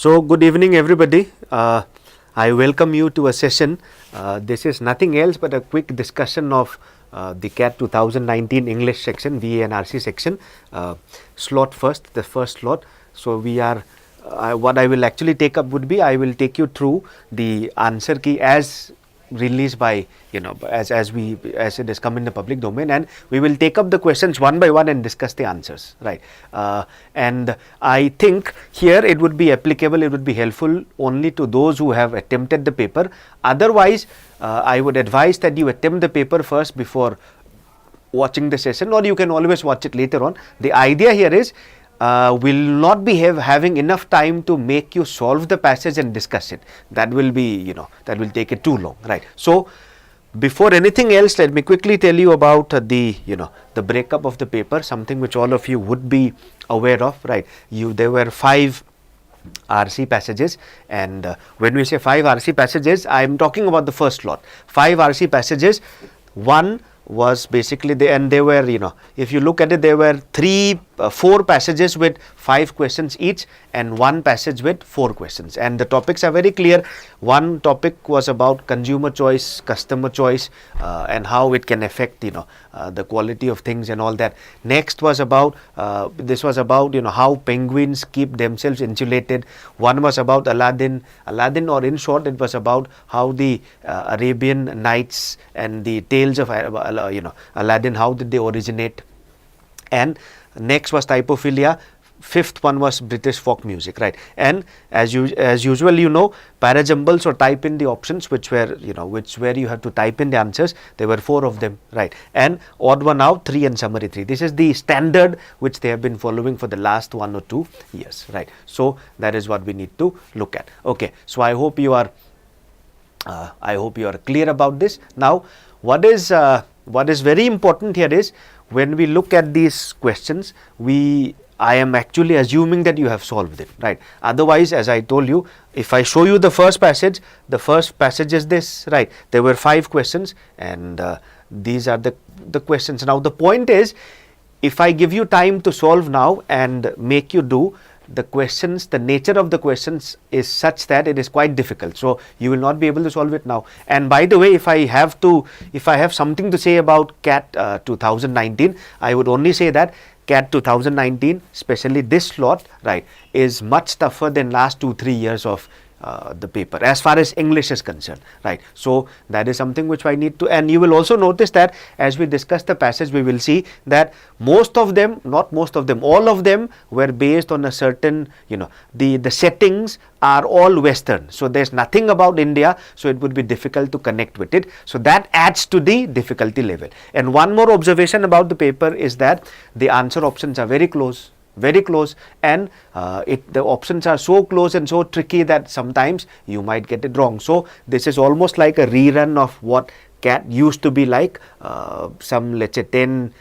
So, good evening everybody. I welcome you to a session. This is nothing else but a quick discussion of the CAT 2019 English section, VA and RC section. Slot first, the first slot. So, we are what I will actually take up would be, I will take you through the answer key as released by, as it has come in the public domain, and we will take up the questions one by one and discuss the answers, right? And I think here it would be applicable, it would be helpful only to those who have attempted the paper. Otherwise, I would advise that you attempt the paper first before watching the session, or you can always watch it later on. The idea here is will not be having enough time to make you solve the passage and discuss it. That will be, that will take it too long, right? So, before anything else, let me quickly tell you about the breakup of the paper, something which all of you would be aware of, right? There were 5 RC passages, and when we say 5 RC passages, I am talking about the first lot. 5 RC passages, one was basically and they were, if you look at it, there were 4 passages with 5 questions each and 1 passage with 4 questions, and the topics are very clear. One topic was about consumer choice, customer choice, and how it can affect the quality of things and all that. Next was about how penguins keep themselves insulated. One was about Aladdin, or in short it was about how the Arabian Nights and the tales of Aladdin, how did they originate. And next was typophilia. 5th one was British folk music, right? And as usual, parajumbles, or type in the options, which were where you have to type in the answers. There were 4 of them, right? And odd one out, 3 and summary 3. This is the standard which they have been following for the last 1 or 2 years, right? So that is what we need to look at. Okay, so I hope you are clear about this. Now, what is very important here is, when we look at these questions, I am actually assuming that you have solved it, right? Otherwise, as I told you, if I show you the first passage is this, right? There were 5 questions, and these are the questions. Now, the point is, if I give you time to solve now and make you do the questions, the nature of the questions is such that it is quite difficult. So you will not be able to solve it now. And by the way, if I have something to say about CAT 2019, I would only say that CAT 2019, especially this slot, right, is much tougher than last 2-3 years of the paper as far as English is concerned, right? So that is something which I need to, and you will also notice that as we discuss the passage, we will see that most of them, not most of them, all of them were based on a certain, the settings are all Western. So there's nothing about India, so it would be difficult to connect with it. So that adds to the difficulty level. And one more observation about the paper is that the answer options are very close, and the options are so close and so tricky that sometimes you might get it wrong. So this is almost like a rerun of what CAT used to be like some, let's say, 10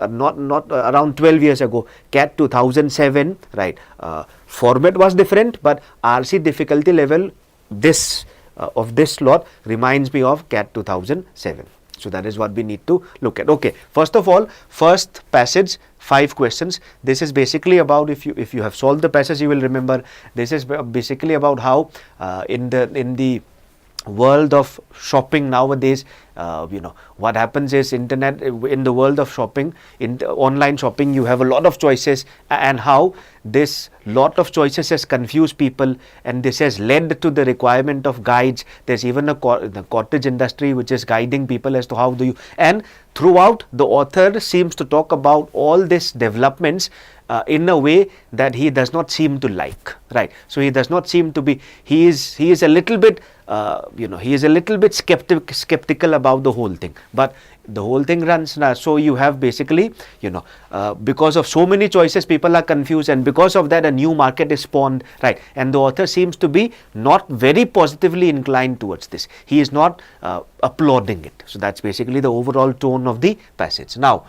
not around 12 years ago. CAT 2007, right? Format was different, but RC difficulty level of this slot reminds me of CAT 2007. So that is what we need to look at. Okay, first of all, first passage, 5 questions. This is basically about, if you have solved the passage, you will remember, this is basically about how in the world of shopping nowadays, what happens is, in the world of shopping, in online shopping, you have a lot of choices, and how this lot of choices has confused people, and this has led to the requirement of guides. There's even the cottage industry which is guiding people as to how do you, and throughout the author seems to talk about all these developments in a way that he does not seem to like, right? So he does not seem to be, he is a little bit he is a little bit skeptical about the whole thing, but the whole thing runs now. So you have basically, because of so many choices, people are confused, and because of that, a new market is spawned, right? And the author seems to be not very positively inclined towards this. He is not applauding it. So that's basically the overall tone of the passage. Now,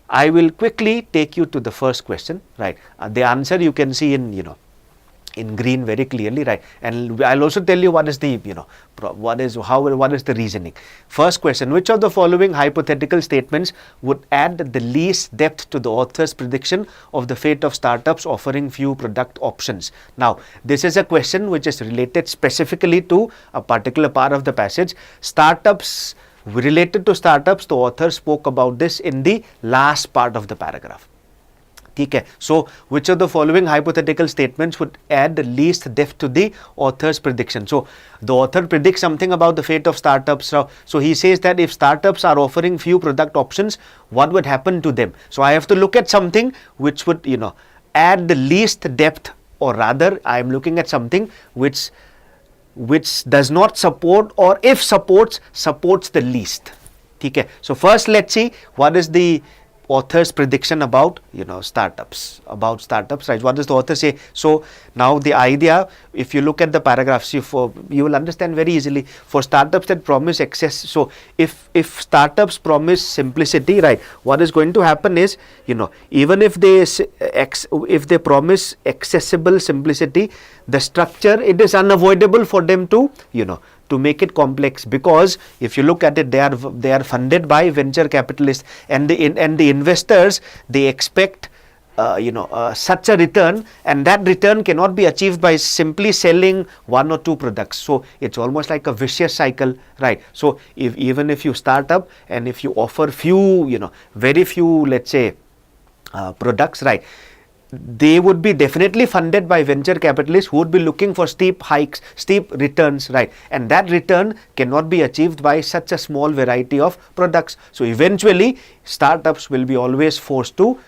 I will quickly take you to the first question, right? The answer you can see in, in green very clearly, right? And I'll also tell you what is the, what is the reasoning. First question, which of the following hypothetical statements would add the least depth to the author's prediction of the fate of startups offering few product options? Now, this is a question which is related specifically to a particular part of the passage. Startups, related to startups, the author spoke about this in the last part of the paragraph. Okay. So, which of the following hypothetical statements would add the least depth to the author's prediction? So, the author predicts something about the fate of startups. So, he says that if startups are offering few product options, what would happen to them? So, I have to look at something which would, add the least depth, or rather, I am looking at something which does not support, or if supports the least. Okay. So, first let's see what is the author's prediction about startups, right? What does the author say? So now the idea, if you look at the paragraphs, you will understand very easily. For startups that promise access, so if startups promise simplicity, right, what is going to happen is, even if they promise accessible simplicity, the structure, it is unavoidable for them to to make it complex, because if you look at it, they are funded by venture capitalists, and the investors, they expect such a return, and that return cannot be achieved by simply selling one or two products. So it's almost like a vicious cycle, right? So even if you start up and if you offer very few, let's say, products, right, they would be definitely funded by venture capitalists who would be looking for steep hikes, steep returns, right? And that return cannot be achieved by such a small variety of products. So eventually, startups will be always forced to,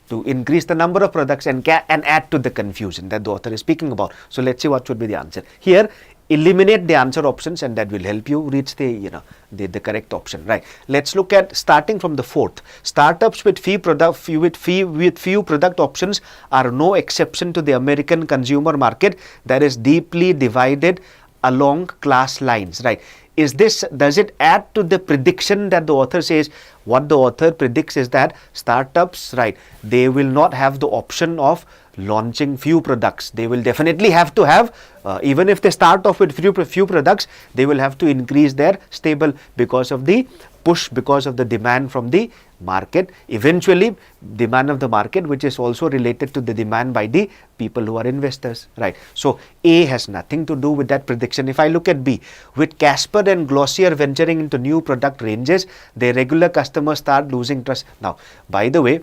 to increase the number of products and add to the confusion that the author is speaking about. So let's see what should be the answer. Here, eliminate the answer options, and that will help you reach the the correct option, right? Let's look at starting from the fourth. Startups with few product options are no exception to the American consumer market that is deeply divided along class lines, right? Does it add to the prediction that the author says? What the author predicts is that startups, right, they will not have the option of launching few products. They will definitely have to have, even if they start off with few products, they will have to increase their stable because of the push, because of the demand from the market, eventually demand of the market, which is also related to the demand by the people who are investors, right? So A has nothing to do with that prediction. If I look at B, with Casper and Glossier venturing into new product ranges, their regular customers start losing trust. Now, by the way,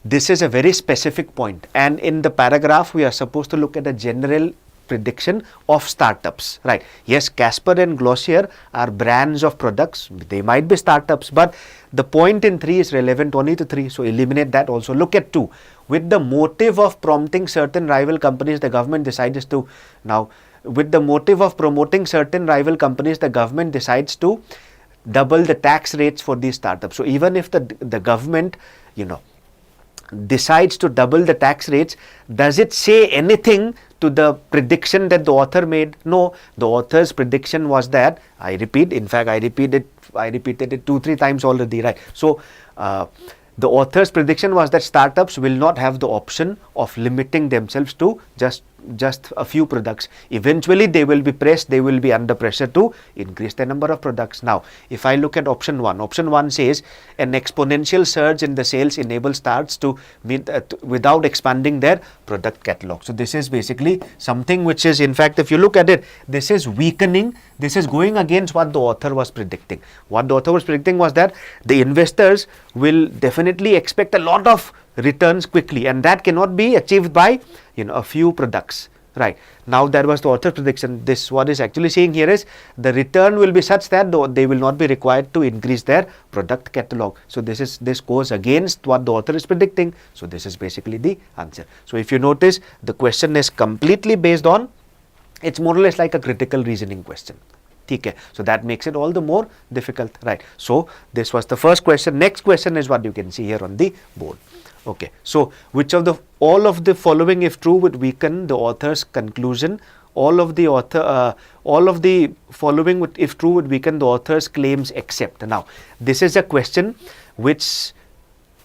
this is a very specific point, and in the paragraph we are supposed to look at a general prediction of startups, right? Yes, Casper and Glossier are brands of products, they might be startups, but the point in 3 is relevant only to 3, so eliminate that also. Look at 2, with the motive of promoting certain rival companies, the government decides to, now with the motive of promoting certain rival companies, the government decides to double the tax rates for these startups. So even if the government, decides to double the tax rates, does it say anything to the prediction that the author made? No, the author's prediction was that, I repeat, in fact I repeated it 2-3 times already, right? So the author's prediction was that startups will not have the option of limiting themselves to just a few products. Eventually they will be pressed, they will be under pressure to increase the number of products. Now, if I look at option 1 says an exponential surge in the sales enable starts to meet without expanding their product catalog. So this is basically something which is, in fact, if you look at it, this is weakening, this is going against what the author was predicting. What the author was predicting was that the investors will definitely expect a lot of returns quickly, and that cannot be achieved by a few products, right? Now that was the author's prediction. This, what is actually saying here is the return will be such that they will not be required to increase their product catalog. So this goes against what the author is predicting. So this is basically the answer. So if you notice, the question is completely based on, it's more or less like a critical reasoning question. Okay. So that makes it all the more difficult, right? So this was the first question. Next question is what you can see here on the board. Okay, so which of the all of the following, if true, would weaken the author's conclusion? All of the following, if true, would weaken the author's claims except. Now, this is a question which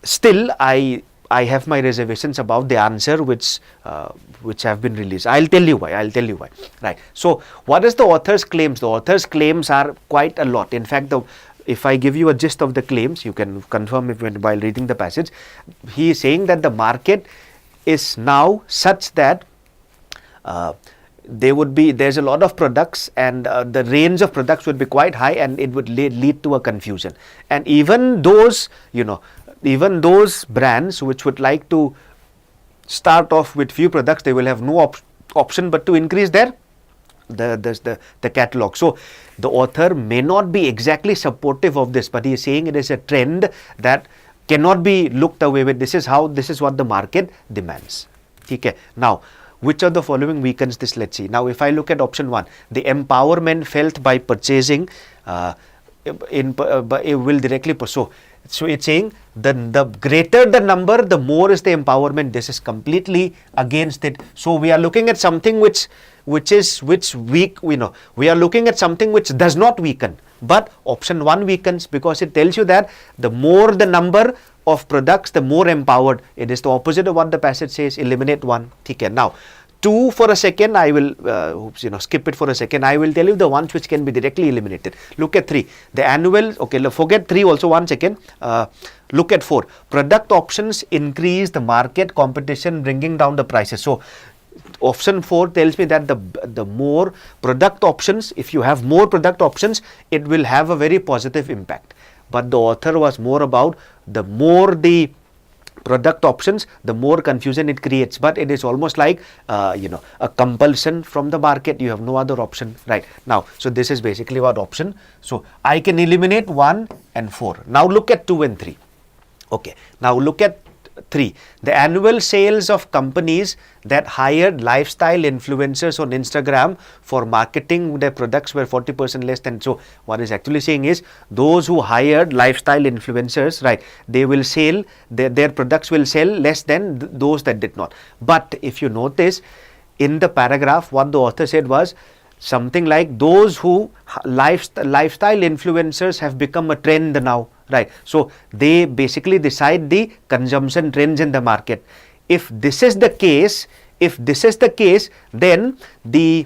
still I I have my reservations about the answer which have been released. I'll tell you why. Right. So what is the author's claims? The author's claims are quite a lot. In fact, if I give you a gist of the claims, you can confirm if while reading the passage. He is saying that the market is now such that there's a lot of products, and the range of products would be quite high, and it would lead to a confusion. And even those brands which would like to start off with few products, they will have no option but to increase their the catalog. So the author may not be exactly supportive of this, but he is saying it is a trend that cannot be looked away with. This is what the market demands. Okay. Now, which of the following weakens this? Let's see. Now, if I look at option 1, the empowerment felt by purchasing it will directly. So it's saying the greater the number, the more is the empowerment. This is completely against it. So we are looking at something which weak. We are looking at something which does not weaken. But option 1 weakens because it tells you that the more the number of products, the more empowered. It is the opposite of what the passage says. Eliminate 1. Okay. Now, 2 for a second, I will skip it for a second. I will tell you the ones which can be directly eliminated. Look at 3. The annual, okay, forget 3 also, 1 second. Look at 4. Product options increase the market competition, bringing down the prices. So option 4 tells me that the more product options, if you have more product options, it will have a very positive impact. But the author was more about the more the product options, the more confusion it creates. But it is almost like a compulsion from the market. You have no other option, right? Now, so this is basically what option. So I can eliminate 1 and 4. Now look at 2 and 3. Okay. Now look at 3. The annual sales of companies that hired lifestyle influencers on Instagram for marketing their products were 40% less than. So what is actually saying is those who hired lifestyle influencers, right, they will sell, their products will sell less than those that did not. But if you notice in the paragraph, what the author said was something like those who lifestyle influencers have become a trend now. Right. So they basically decide the consumption trends in the market. If this is the case, then the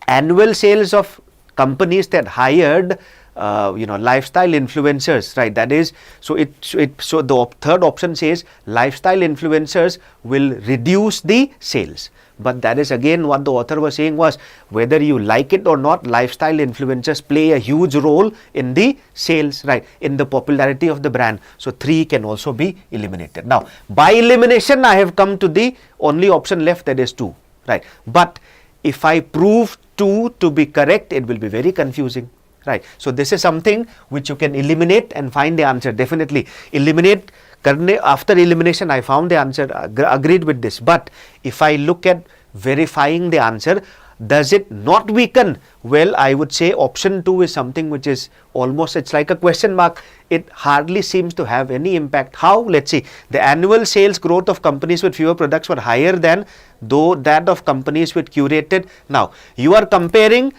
annual sales of companies that hired lifestyle influencers, right? That is, so the third option says lifestyle influencers will reduce the sales. But that is again what the author was saying was, whether you like it or not, lifestyle influencers play a huge role in the sales, right, in the popularity of the brand. So 3 can also be eliminated. Now, by elimination, I have come to the only option left, that is 2, right? But if I prove 2 to be correct, it will be very confusing, right? So this is something which you can eliminate and find the answer. Definitely eliminate. After elimination, I found the answer, agreed with this. But if I look at verifying the answer, does it not weaken? Well, I would say option 2 is something which is almost, it's like a question mark. It hardly seems to have any impact. How? Let's see. The annual sales growth of companies with fewer products were higher than that of companies with curated. Now, you are comparing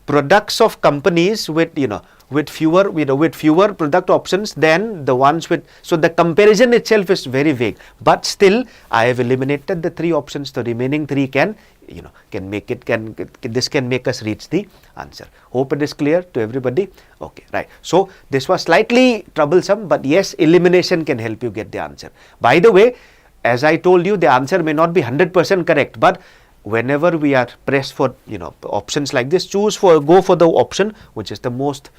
products of companies with fewer product options than the ones with, so the comparison itself is very vague. But still, I have eliminated the 3 options. The remaining 3 can make us reach the answer. Hope it is clear to everybody. Okay, right. So this was slightly troublesome, but yes, elimination can help you get the answer. By the way, as I told you, the answer may not be 100% correct, but whenever we are pressed for options like this, go for the option which is the most,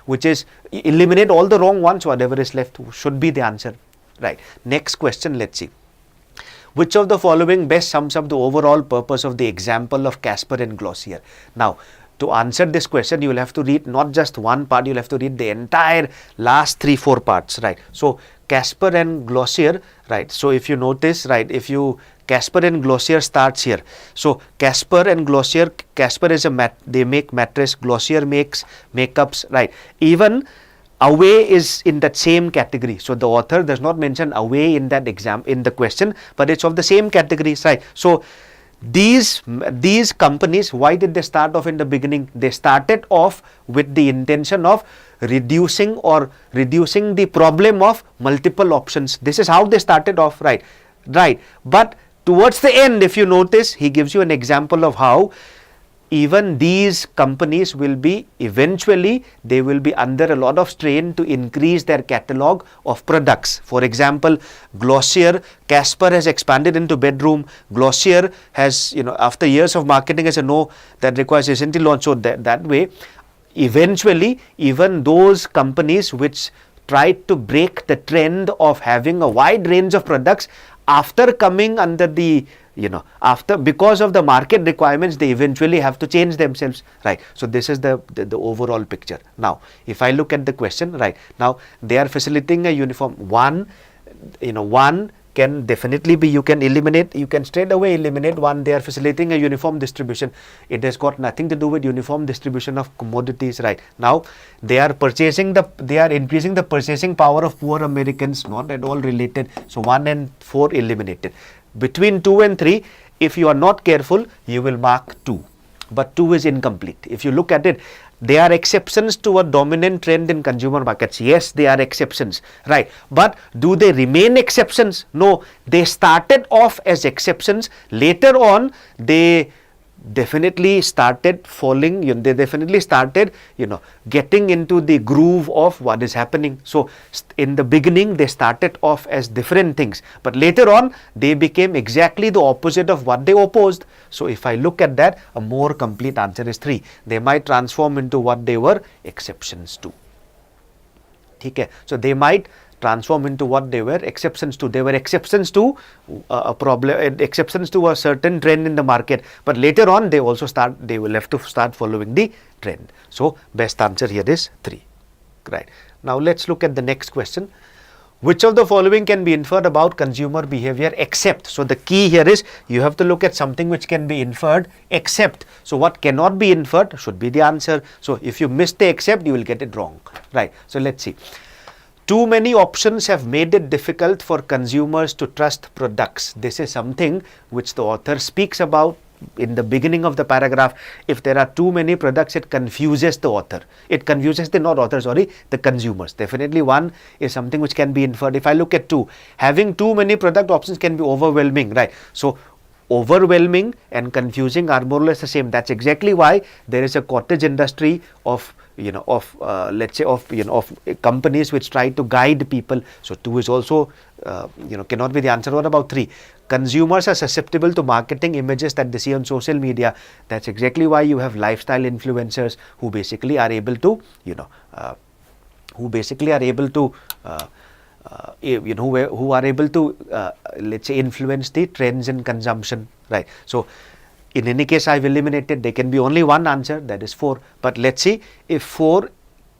which is eliminate all the wrong ones. Whatever is left should be the answer, right? Next question, let's see. Which of the following best sums up the overall purpose of the example of Casper and Glossier? Now, to answer this question, you will have to read not just one part, you will have to read the entire last 3-4 parts, right? So Casper and Glossier, right? So if you notice, right, Casper and Glossier starts here. So Casper and Glossier, Casper is they make mattress, Glossier makes makeups, right? Even Away is in that same category. So the author does not mention Away in that in the question, but it's of the same category, right? So these companies, why did they start off in the beginning? They started off with the intention of reducing the problem of multiple options. This is how they started off, right? But towards the end, if you notice, he gives you an example of how even these companies will be eventually, they will be under a lot of strain to increase their catalog of products. For example, Glossier, Casper has expanded into bedroom. Glossier has, after years of marketing, has said no, that requires recently launched. So that way, eventually, even those companies which tried to break the trend of having a wide range of products, after coming under the because of the market requirements, they eventually have to change themselves, right? So this is the overall picture. Now, if I look at the question, right, now they are facilitating a uniform. One can definitely be, you can straight away eliminate one. They are facilitating a uniform distribution. It has got nothing to do with uniform distribution of commodities, right? Now, they are increasing the purchasing power of poor Americans, not at all related. So 1 and 4 eliminated. Between 2 and 3, if you are not careful, you will mark 2. But 2 is incomplete. If you look at it, they are exceptions to a dominant trend in consumer markets. Yes, they are exceptions, right? But do they remain exceptions? No, they started off as exceptions. Later on, they definitely started falling. They definitely started, getting into the groove of what is happening. So in the beginning, they started off as different things, but later on, they became exactly the opposite of what they opposed. So if I look at that, a more complete answer is 3. They might transform into what they were exceptions to. Okay, so they might transform into what they were exceptions to. They were exceptions to a problem, exceptions to a certain trend in the market, but later on they will have to start following the trend. So best answer here is 3. Right. Now let's look at the next question. Which of the following can be inferred about consumer behavior except? So the key here is you have to look at something which can be inferred except. So what cannot be inferred should be the answer. So if you miss the except, you will get it wrong. Right. So let's see. Too many options have made it difficult for consumers to trust products. This is something which the author speaks about in the beginning of the paragraph. If there are too many products, it confuses the author. It confuses the consumers. Definitely one is something which can be inferred. If I look at 2, having too many product options can be overwhelming, right? So overwhelming and confusing are more or less the same. That's exactly why there is a cottage industry of companies which try to guide people. So 2 is also cannot be the answer. What about 3? Consumers are susceptible to marketing images that they see on social media. That's exactly why you have lifestyle influencers who basically are able to let's say influence the trends in consumption, right? So in any case, I've eliminated. There can be only one answer, that is 4. But let's see if 4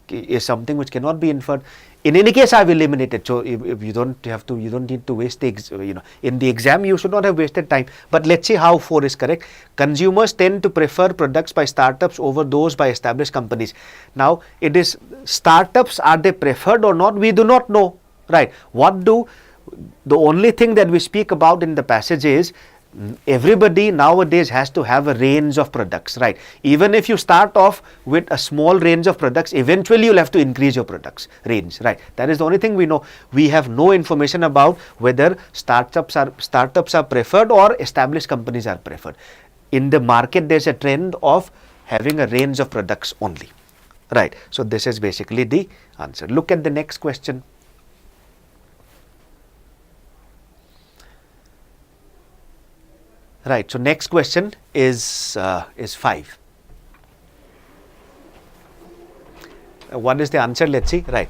is something which cannot be inferred. In any case, I've eliminated. So if you don't need to waste the in the exam, you should not have wasted time. But let's see how 4 is correct. Consumers tend to prefer products by startups over those by established companies. Now, it is startups, are they preferred or not? We do not know, right? The only thing that we speak about in the passage is everybody nowadays has to have a range of products, right? Even if you start off with a small range of products, eventually you'll have to increase your products range, right? That is the only thing we know. We have no information about whether startups are preferred or established companies are preferred. In the market, there's a trend of having a range of products only, right? So this is basically the answer. Look at the next question. Right. So next question is 5. What is the answer? Let's see. Right.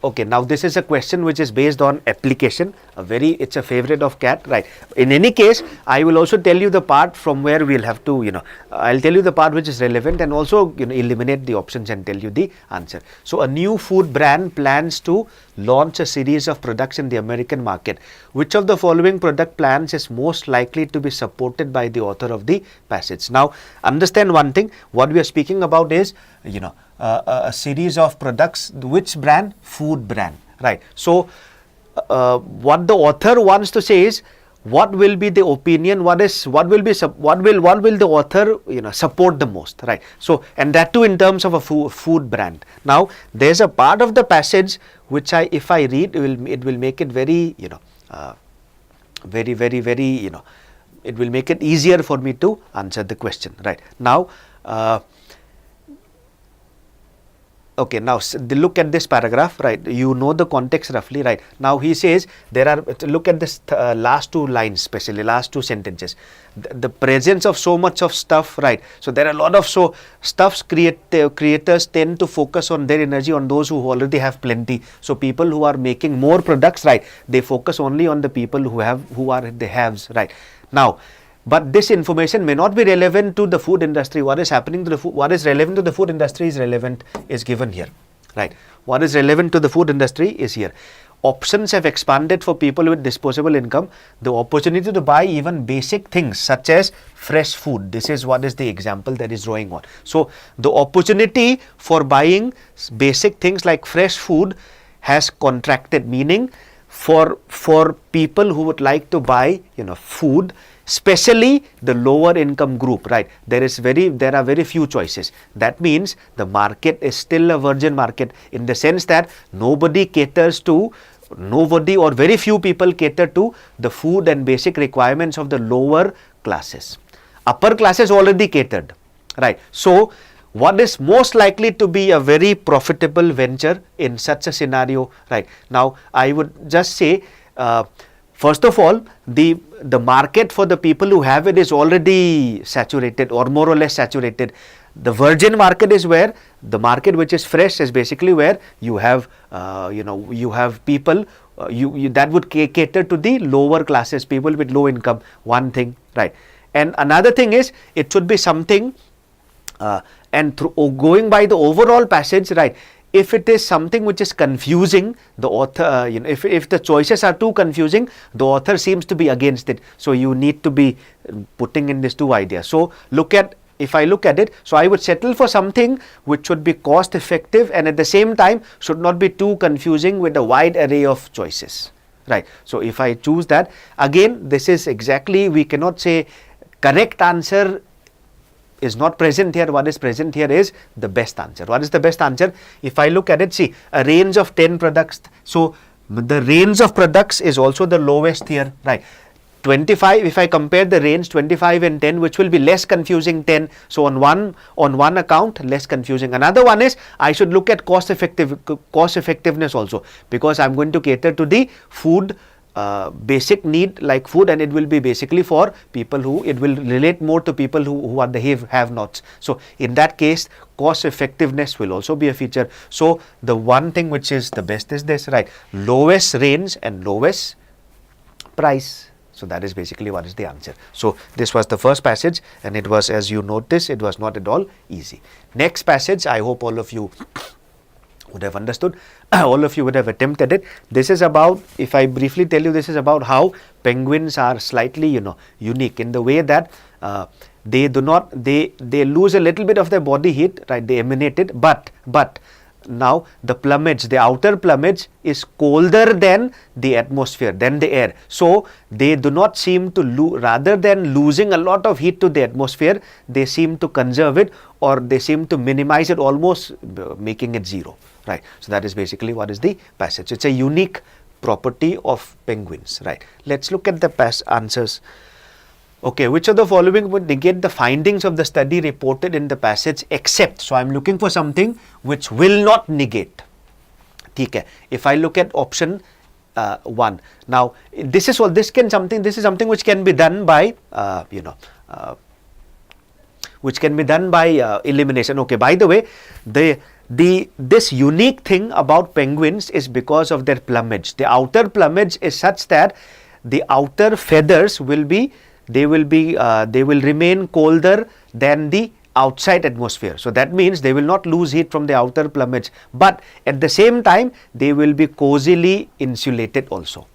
Okay. Now this is a question which is based on application. It's a favorite of Cat. Right. In any case, I will also tell you the part from where we'll have to, I'll tell you the part which is relevant and also, eliminate the options and tell you the answer. So a new food brand plans to launch a series of products in the American market. Which of the following product plans is most likely to be supported by the author of the passage? Now, understand one thing. What we are speaking about is, a series of products. Which brand? Food brand, right? So what the author wants to say is, what will be the opinion, what will the author support the most, right? So, and that too in terms of a food brand. Now there's a part of the passage which if I read, it will make it very it will make it easier for me to answer the question, right? Now okay, now look at this paragraph, right? You know the context roughly, right? Now he says look at this last two lines, especially last two sentences. The presence of so much of stuff, right? So there are a lot of stuffs. Creators tend to focus on their energy on those who already have plenty. So people who are making more products, right, they focus only on the people who are the haves, right? Now, but this information may not be relevant to the food industry. What is happening to what is relevant to the food industry is given here, right? What is relevant to the food industry is here. Options have expanded for people with disposable income. The opportunity to buy even basic things such as fresh food. This is what is the example that is drawing on. So the opportunity for buying basic things like fresh food has contracted, meaning for people who would like to buy food, especially the lower income group, right? There are very few choices. That means the market is still a virgin market in the sense that nobody or very few people cater to the food and basic requirements of the lower classes. Upper classes already catered, right? So what is most likely to be a very profitable venture in such a scenario, right? Now I would just say, first of all, the market for the people who have it is already saturated or more or less saturated. The virgin market is where the market which is fresh is basically where you have you have people that would cater to the lower classes, people with low income. One thing, right? And another thing is it should be something going by the overall passage, right? If it is something which is confusing, the author, if the choices are too confusing, the author seems to be against it. So you need to be putting in these two ideas. So if I look at it, so I would settle for something which should be cost effective and at the same time should not be too confusing with a wide array of choices, right? So if I choose that, again, this is exactly, we cannot say correct answer is not present here. What is present here is the best answer. What is the best answer? If I look at it, see, a range of 10 products. So the range of products is also the lowest here, right? 25, if I compare the range 25 and 10, which will be less confusing 10. So on one account, less confusing. Another one is I should look at cost effectiveness also, because I'm going to cater to the food basic need like food, and it will be basically for people who, it will relate more to people who are the have-nots. So in that case, cost effectiveness will also be a feature. So the one thing which is the best is this, right? Lowest range and lowest price. So that is basically what is the answer. So this was the first passage, and it was, as you notice, it was not at all easy. Next passage, I hope all of you would have understood, all of you would have attempted it. This is about, if I briefly tell you, this is about how penguins are slightly, unique in the way that they lose a little bit of their body heat, right? They emanate it, but now the plumage, the outer plumage is colder than the atmosphere, than the air. So they do not seem to rather than losing a lot of heat to the atmosphere, they seem to conserve it, or they seem to minimize it, almost making it zero, right? So that is basically what is the passage. It's a unique property of penguins, right? Let's look at the answers. Okay, which of the following would negate the findings of the study reported in the passage except? So I'm looking for something which will not negate. Okay. If I look at option 1, now this is something which can be done by elimination. Okay. By the way, this unique thing about penguins is because of their plumage. The outer plumage is such that the outer feathers will remain colder than the outside atmosphere. So that means they will not lose heat from the outer plumage, but at the same time they will be cozily insulated also.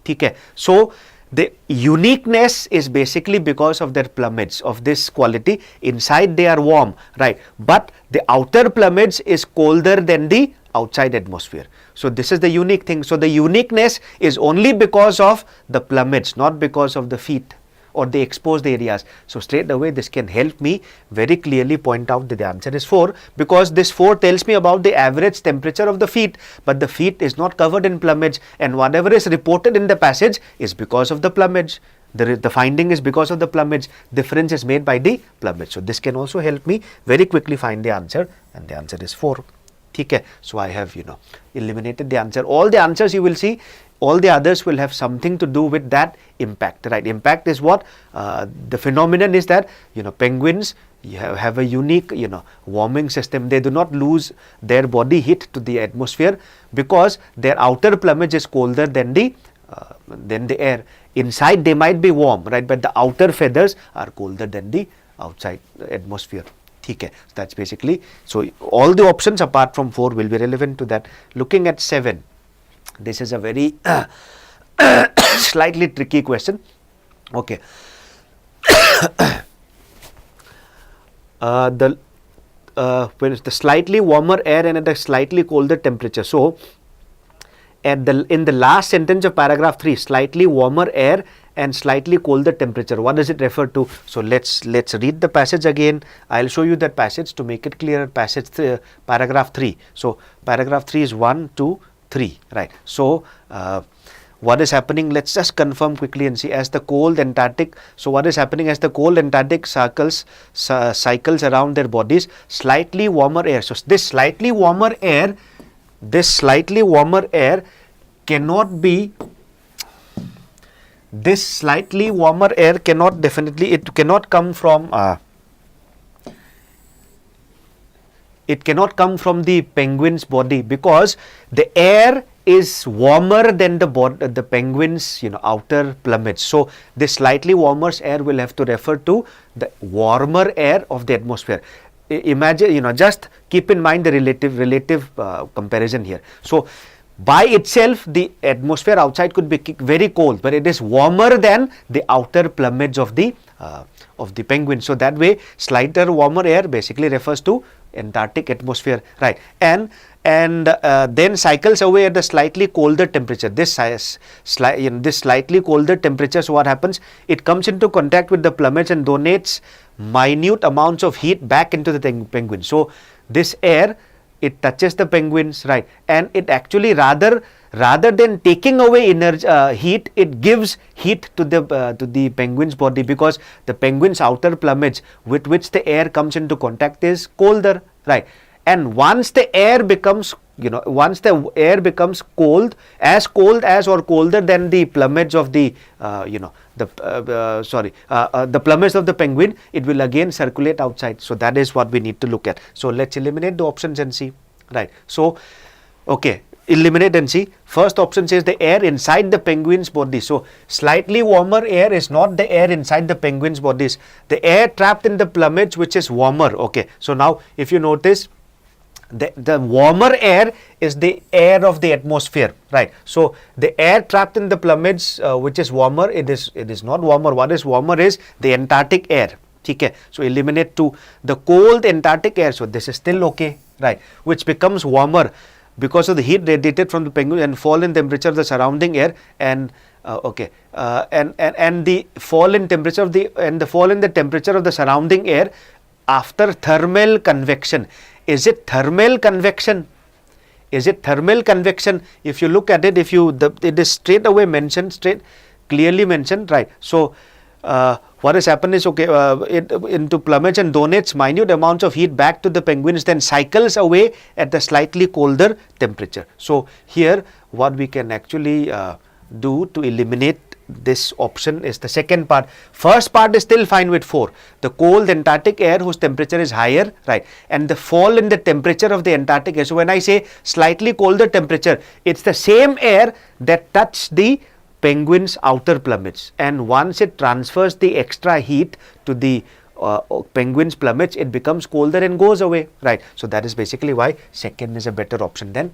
Okay. So the uniqueness is basically because of their plumage, of this quality. Inside they are warm, right? But the outer plumage is colder than the outside atmosphere. So this is the unique thing. So the uniqueness is only because of the plumage, not because of the feet or the exposed areas. So straight away this can help me very clearly point out that the answer is 4, because this 4 tells me about the average temperature of the feet, but the feet is not covered in plumage, and whatever is reported in the passage is because of the plumage. The finding is because of the plumage. Difference is made by the plumage. So this can also help me very quickly find the answer, and the answer is 4. Okay. So I have eliminated the answer. All the answers you will see, all the others will have something to do with that impact, right? Impact is what the phenomenon is that penguins have a unique warming system. They do not lose their body heat to the atmosphere because their outer plumage is colder than the air. Inside they might be warm, right, but the outer feathers are colder than the outside atmosphere. Okay. So that's basically, so all the options apart from 4 will be relevant to that. Looking at 7, this is a very slightly tricky question. Okay. When it's the slightly warmer air and at a slightly colder temperature. So in the last sentence of paragraph 3, slightly warmer air and slightly colder temperature, what does it refer to? So let's read the passage again. I'll show you that passage to make it clearer. Paragraph 3. So paragraph 3 is 1, 2, 3, right? So what is happening? Let's just confirm quickly and see. As the cold Antarctic, so what is happening as the cold Antarctic cycles around their bodies, slightly warmer air. So this slightly warmer air cannot be, this slightly warmer air cannot definitely, it cannot come from the penguin's body, because the air is warmer than the penguin's outer plumage. So this slightly warmer air will have to refer to the warmer air of the atmosphere. Imagine, just keep in mind the relative comparison here. So by itself the atmosphere outside could be very cold, but it is warmer than the outer plumage of the penguin. So that way slighter warmer air basically refers to Antarctic atmosphere, right? And then cycles away at the slightly colder temperature. This slightly colder temperature, so what happens? It comes into contact with the plumage and donates minute amounts of heat back into the penguin. So this air, it touches the penguins, right, and it actually rather than taking away heat, it gives heat to the penguin's body, because the penguin's outer plumage with which the air comes into contact is colder, right? And once the air becomes cold as or colder than the plumage of the plumage of the penguin, it will again circulate outside. So that is what we need to look at. So let's eliminate the options and see, right? So okay, eliminate and see. First option says the air inside the penguin's body. So slightly warmer air is not the air inside the penguin's bodies. The air trapped in the plumage which is warmer. Okay, so now if you notice, the warmer air is the air of the atmosphere, right? So the air trapped in the plumage which is warmer, it is not warmer. What is warmer is the Antarctic air. Okay, so eliminate 2. The cold Antarctic air, so this is still okay, right, which becomes warmer because of the heat radiated from the penguin and fall in temperature of the surrounding air, and and the fall in temperature of the fall in the temperature of the surrounding air after thermal convection. Is it thermal convection? Is it thermal convection? If you look at it, it is straight away mentioned, clearly mentioned, right? So what has happened is, okay, into plumage and donates minute amounts of heat back to the penguins, then cycles away at a slightly colder temperature. So here what we can actually do to eliminate this option is the second part. First part is still fine with 4. The cold Antarctic air whose temperature is higher, right, and the fall in the temperature of the Antarctic air. So when I say slightly colder temperature, it's the same air that touched the penguin's outer plumage, and once it transfers the extra heat to the penguin's plumage, it becomes colder and goes away, right? So that is basically why second is a better option than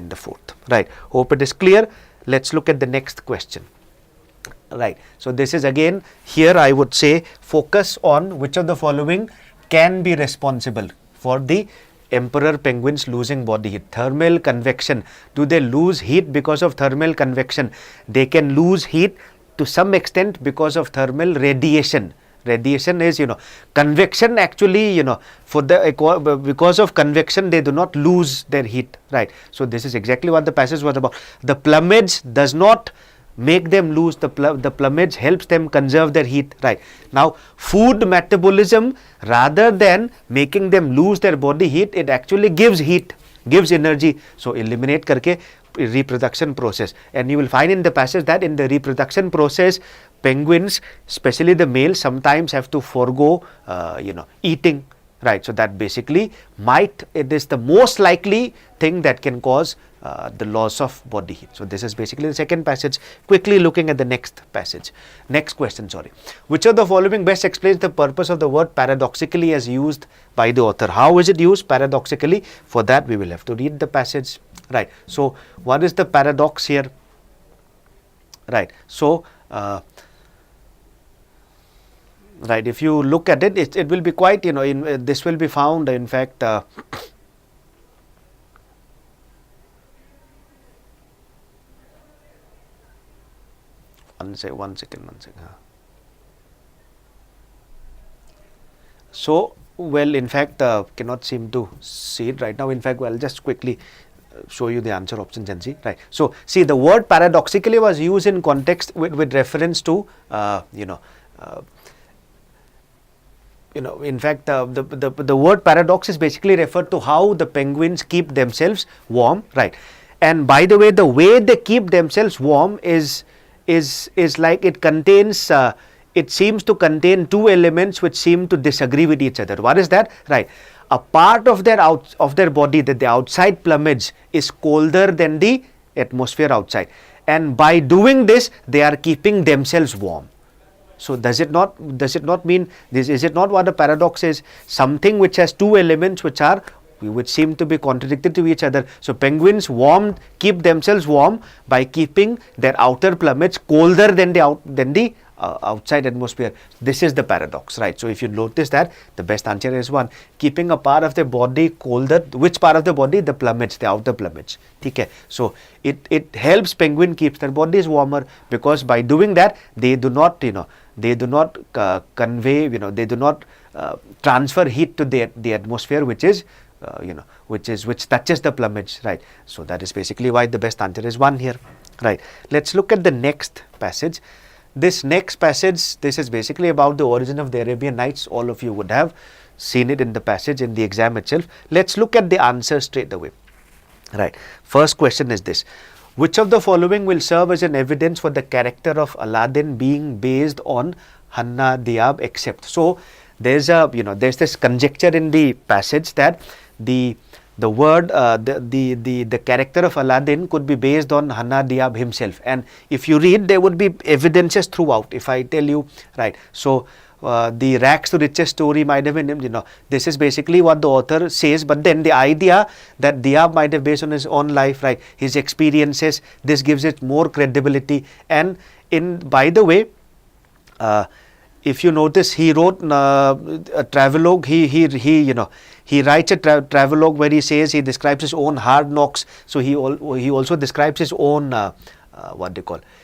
the fourth, right? Hope it is clear. Let's look at the next question. Right, so this is again, here I would say focus on which of the following can be responsible for the emperor penguins losing body heat? Thermal convection. Do they lose heat because of thermal convection? They can lose heat to some extent because of thermal radiation. Radiation is, convection actually, for the, because of convection, they do not lose their heat, right? So this is exactly what the passage was about. The plumage does not make them lose, the plumage helps them conserve their heat, right? Now, food metabolism, rather than making them lose their body heat, it actually gives heat, gives energy. So eliminate karke reproduction process, and you will find in the passage that in the reproduction process, penguins, especially the males, sometimes have to forego eating, right? So that basically it is the most likely thing that can cause the loss of body heat. So this is basically the second passage. Quickly looking at the next passage. Next question, sorry. Which of the following best explains the purpose of the word paradoxically as used by the author? How is it used paradoxically? For that we will have to read the passage, right? So what is the paradox here? Right. So right, if you look at it, it will be quite, this will be found, in fact, one second. So, well, in fact, cannot seem to see it right now. In fact, I'll just quickly show you the answer options and see, right? So, see, the word paradoxically was used in context with reference to, in fact, the word paradox is basically referred to how the penguins keep themselves warm, right? And by the way they keep themselves warm is like it contains, it seems to contain two elements which seem to disagree with each other. What is that? Right. A part of their body, that the outside plumage is colder than the atmosphere outside, and by doing this, they are keeping themselves warm. So does it not mean this? Is it not what a paradox is? Something which has two elements which seem to be contradicted to each other. So penguins keep themselves warm by keeping their outer plumage colder than the outside atmosphere. This is the paradox, right? So if you notice that, the best answer is 1. Keeping a part of the body colder. Which part of the body? The plumage, the outer plumage. Okay. So it helps penguin keeps their bodies warmer, because by doing that they do not convey, they do not transfer heat to the atmosphere, which touches the plumage, right? So that is basically why the best answer is 1 here, right? Let's look at the next passage. This next passage, this is basically about the origin of the Arabian Nights. All of you would have seen it in the passage in the exam itself. Let's look at the answer straight away, right? First question is this: which of the following will serve as an evidence for the character of Aladdin being based on Hanna Diab except? So there's this conjecture in the passage that the character of Aladdin could be based on Hanna Diab himself, and if you read, there would be evidences throughout. If I tell you, right, so the rags to riches story might have been, this is basically what the author says, but then the idea that Diab might have based on his own life, right, his experiences, this gives it more credibility. And by the way, if you notice, he wrote a travelogue. He writes a travelogue where he says, he describes his own hard knocks. So he also describes his own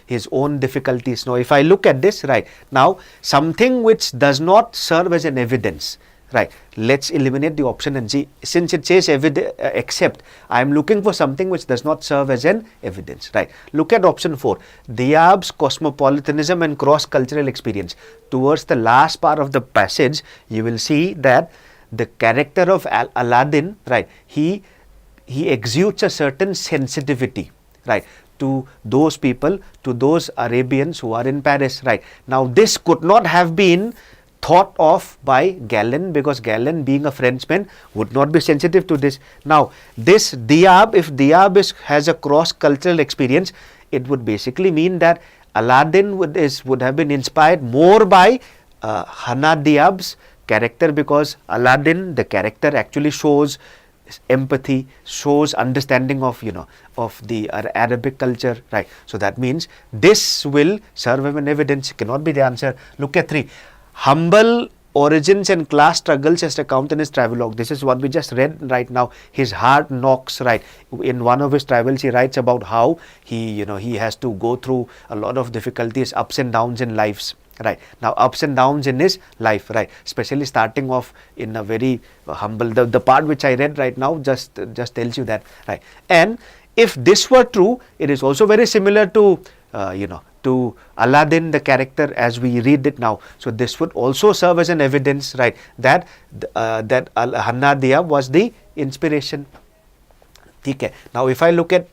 his own difficulties. Now, if I look at this, right, now something which does not serve as an evidence, right, let's eliminate the option and see. Since it says except, I am looking for something which does not serve as an evidence, right? Look at option 4, Diab's cosmopolitanism and cross-cultural experience. Towards the last part of the passage, you will see that the character of Aladdin, right, he exudes a certain sensitivity, right, to those people, to those Arabians who are in Paris, right? Now, this could not have been thought of by Galen, because Galen, being a Frenchman, would not be sensitive to this. Now, this Diab, if Diab has a cross-cultural experience, it would basically mean that Aladdin would have been inspired more by Hanna Diab's character, because Aladdin, the character, actually shows empathy, shows understanding of the Arabic culture, right? So that means this will serve as an evidence. Cannot be the answer. Look at 3. Humble origins and class struggles as recounted in his travelogue. This is what we just read right now. His heart knocks, right? In one of his travels, he writes about how he has to go through a lot of difficulties, ups and downs in lives. Right, now ups and downs in his life, right, especially starting off in a very humble, the part which I read right now just tells you that, right. And if this were true, it is also very similar to to Aladdin, the character, as we read it now. So this would also serve as an evidence, right, that Hanna Diab was the inspiration. Okay. Now if I look at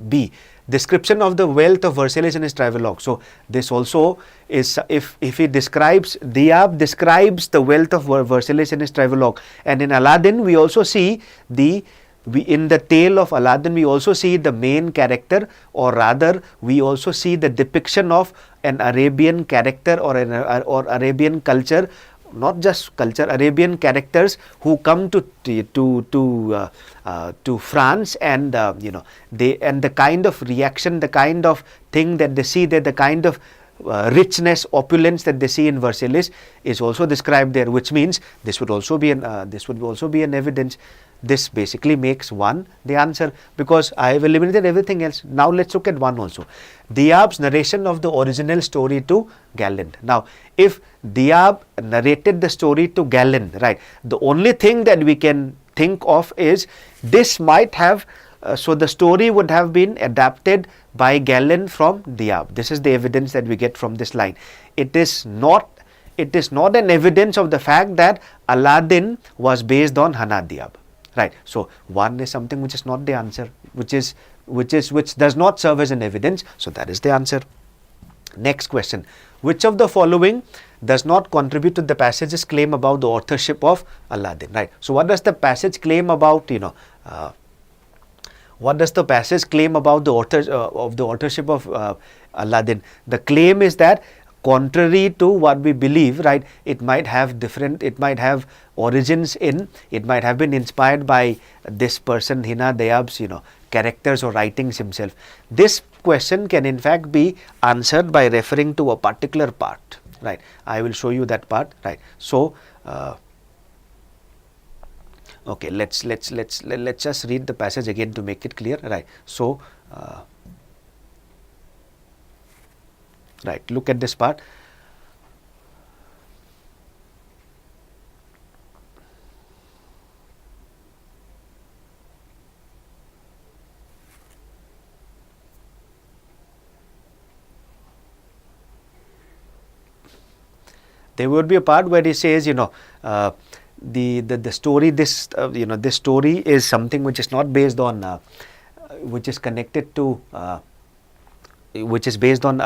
B, description of the wealth of Versailles in his travelogue. So this also is, if he describes, Diab describes the wealth of Versailles in his travelogue. And in Aladdin, we also see in the tale of Aladdin, we also see the main character, or rather we also see the depiction of an Arabian character or Arabian culture, not just culture, Arabian characters who come to France, and the kind of reaction, the kind of thing that they see there, the kind of richness, opulence that they see in Versailles is also described there, which means this would also be an evidence. This basically makes 1 the answer, because I have eliminated everything else. Now let's look at 1 also. Diab's narration of the original story to Galland. Now if Diab narrated the story to Galland, right, the only thing that we can think of is this might have so the story would have been adapted by Galland from Diab. This is the evidence that we get from this line. It is not an evidence of the fact that Aladdin was based on Hanna Diab. Right. So 1 is something which is not the answer, which does not serve as an evidence. So that is the answer. Next question. Which of the following does not contribute to the passage's claim about the authorship of Aladdin? Right. So what does the passage claim about, what does the passage claim about the authorship of Aladdin? The claim is that, contrary to what we believe, right, it might have origins in, it might have been inspired by this person, Hanna Diab's, characters or writings himself. This question can in fact be answered by referring to a particular part, right. I will show you that part, right. So, okay, let's just read the passage again to make it clear, right. So, right, look at this part. There would be a part where he says, the story, this story is something which is not based on, which is connected to, which is based on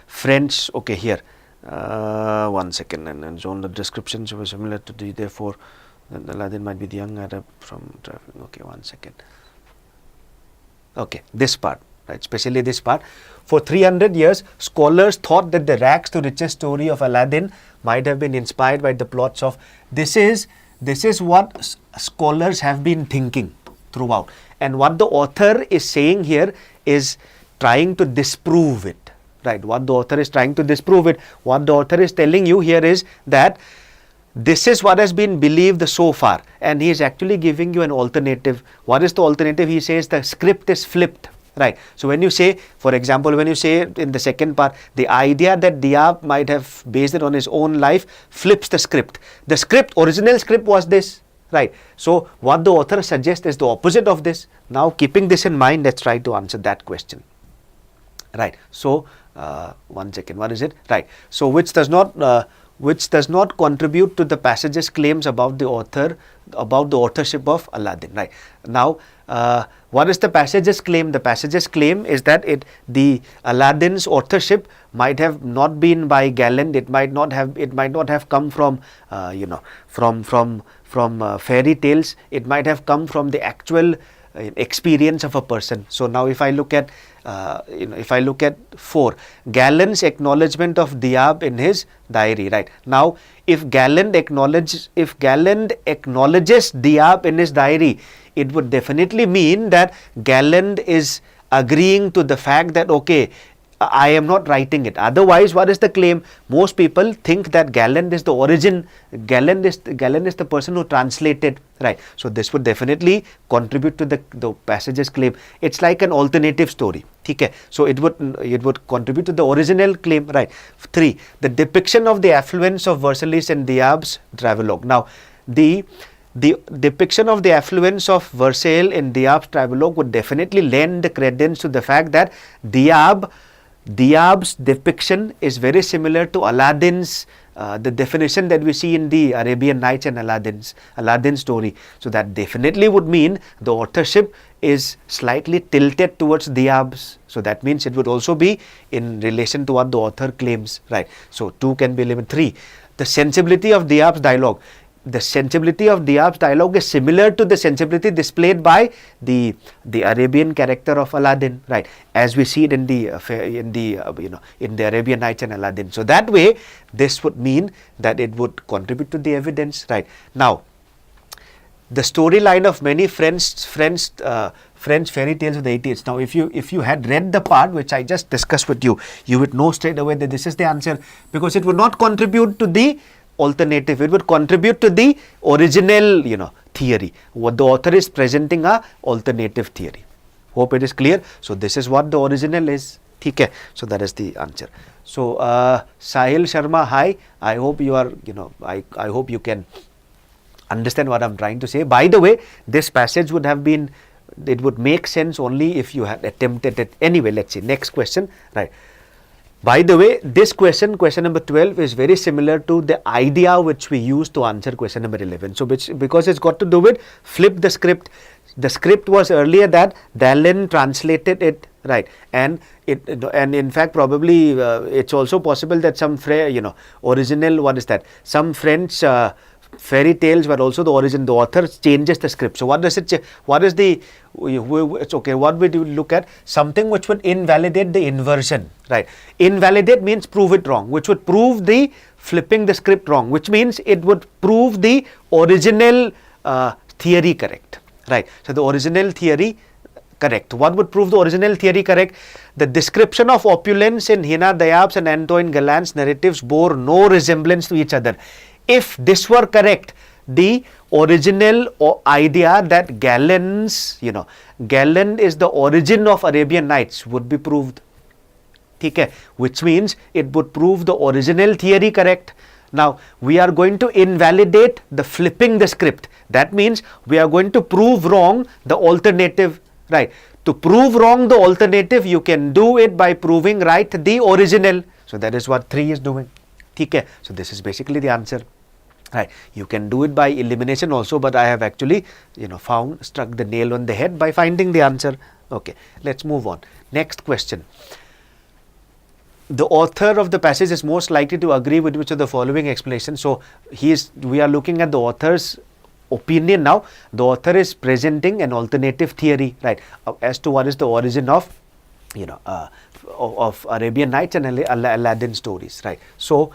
French. Okay, here, 1 second, and genre descriptions were similar to the, therefore Aladdin might be the young Arab from traveling. Okay, 1 second. Okay, this part, right, especially this part. For 300 years, scholars thought that the rags to riches story of Aladdin might have been inspired by the plots of, this is what scholars have been thinking throughout, and what the author is saying here is trying to disprove it, right. What the author is trying to disprove it, what the author is telling you here is that this is what has been believed so far, and he is actually giving you an alternative. What is the alternative? He says the script is flipped, right. So when you say, for example, when you say in the second part, the idea that Diab might have based it on his own life flips the script. The script, original script was this, right. So what the author suggests is the opposite of this. Now keeping this in mind, let's try to answer that question. Right. So 1 second, what is it? Right. So which does not contribute to the passage's claims about the authorship of Aladdin. Right. Now what is the passage's claim? The passage's claim is that the Aladdin's authorship might have not been by Galland. It might not have come from from fairy tales. It might have come from the actual experience of a person. So now if I look at 4, Galland's acknowledgement of Diab in his diary, right. Now if Galland acknowledges Diab in his diary, it would definitely mean that Galland is agreeing to the fact that, okay, I am not writing it. Otherwise, what is the claim? Most people think that Galland is the origin. Galland is the person who translated, right? So this would definitely contribute to the passage's claim. It's like an alternative story. Okay? So it would contribute to the original claim, right? 3. The depiction of the affluence of Versailles and Diab's travelogue. Now, the depiction of the affluence of Versailles in Diab's travelogue would definitely lend credence to the fact that Diab's depiction is very similar to Aladdin's, the definition that we see in the Arabian Nights and Aladdin story. So that definitely would mean the authorship is slightly tilted towards Diab's. So that means it would also be in relation to what the author claims, right? So 2 can be eliminated. 3. The sensibility of Diab's dialogue. The sensibility of Diab's dialogue is similar to the sensibility displayed by the Arabian character of Aladdin, right? As we see it in the Arabian Nights and Aladdin. So that way, this would mean that it would contribute to the evidence, right? Now, the storyline of many French fairy tales of the 80s. Now, if you had read the part which I just discussed with you, you would know straight away that this is the answer, because it would not contribute to the alternative. It would contribute to the original, theory. What the author is presenting a alternative theory. Hope it is clear. So this is what the original is. Okay. So that is the answer. So Sahil Sharma, hi. I hope you are, I hope you can understand what I'm trying to say. By the way, this passage would have been, it would make sense only if you had attempted it. Anyway, let's see. Next question, right? By the way, this question number 12, is very similar to the idea which we used to answer question number 11. So, because it's got to do with flip the script. The script was earlier that Galland translated it, right? And in fact, probably it's also possible that some original, what is that? Some French fairy tales were also the origin. The author changes the script. So what does it? What is the? It's okay. What would you look at? Something which would invalidate the inversion, right? Invalidate means prove it wrong, which would prove the flipping the script wrong, which means it would prove the original theory correct, right? So the original theory correct. What would prove the original theory correct? The description of opulence in Hina Diab's and Antoine Galland's narratives bore no resemblance to each other. If this were correct, the original idea that Galland is the origin of Arabian Nights would be proved. Okay, which means it would prove the original theory correct. Now, we are going to invalidate the flipping the script. That means we are going to prove wrong the alternative, right? To prove wrong the alternative, you can do it by proving right the original. So that is what 3 is doing. Okay, so this is basically the answer. Right. You can do it by elimination also, but I have actually, struck the nail on the head by finding the answer. Okay, let's move on. Next question. The author of the passage is most likely to agree with which of the following explanations. So we are looking at the author's opinion now. The author is presenting an alternative theory, right, as to what is the origin of of Arabian Nights and Aladdin stories, right? So,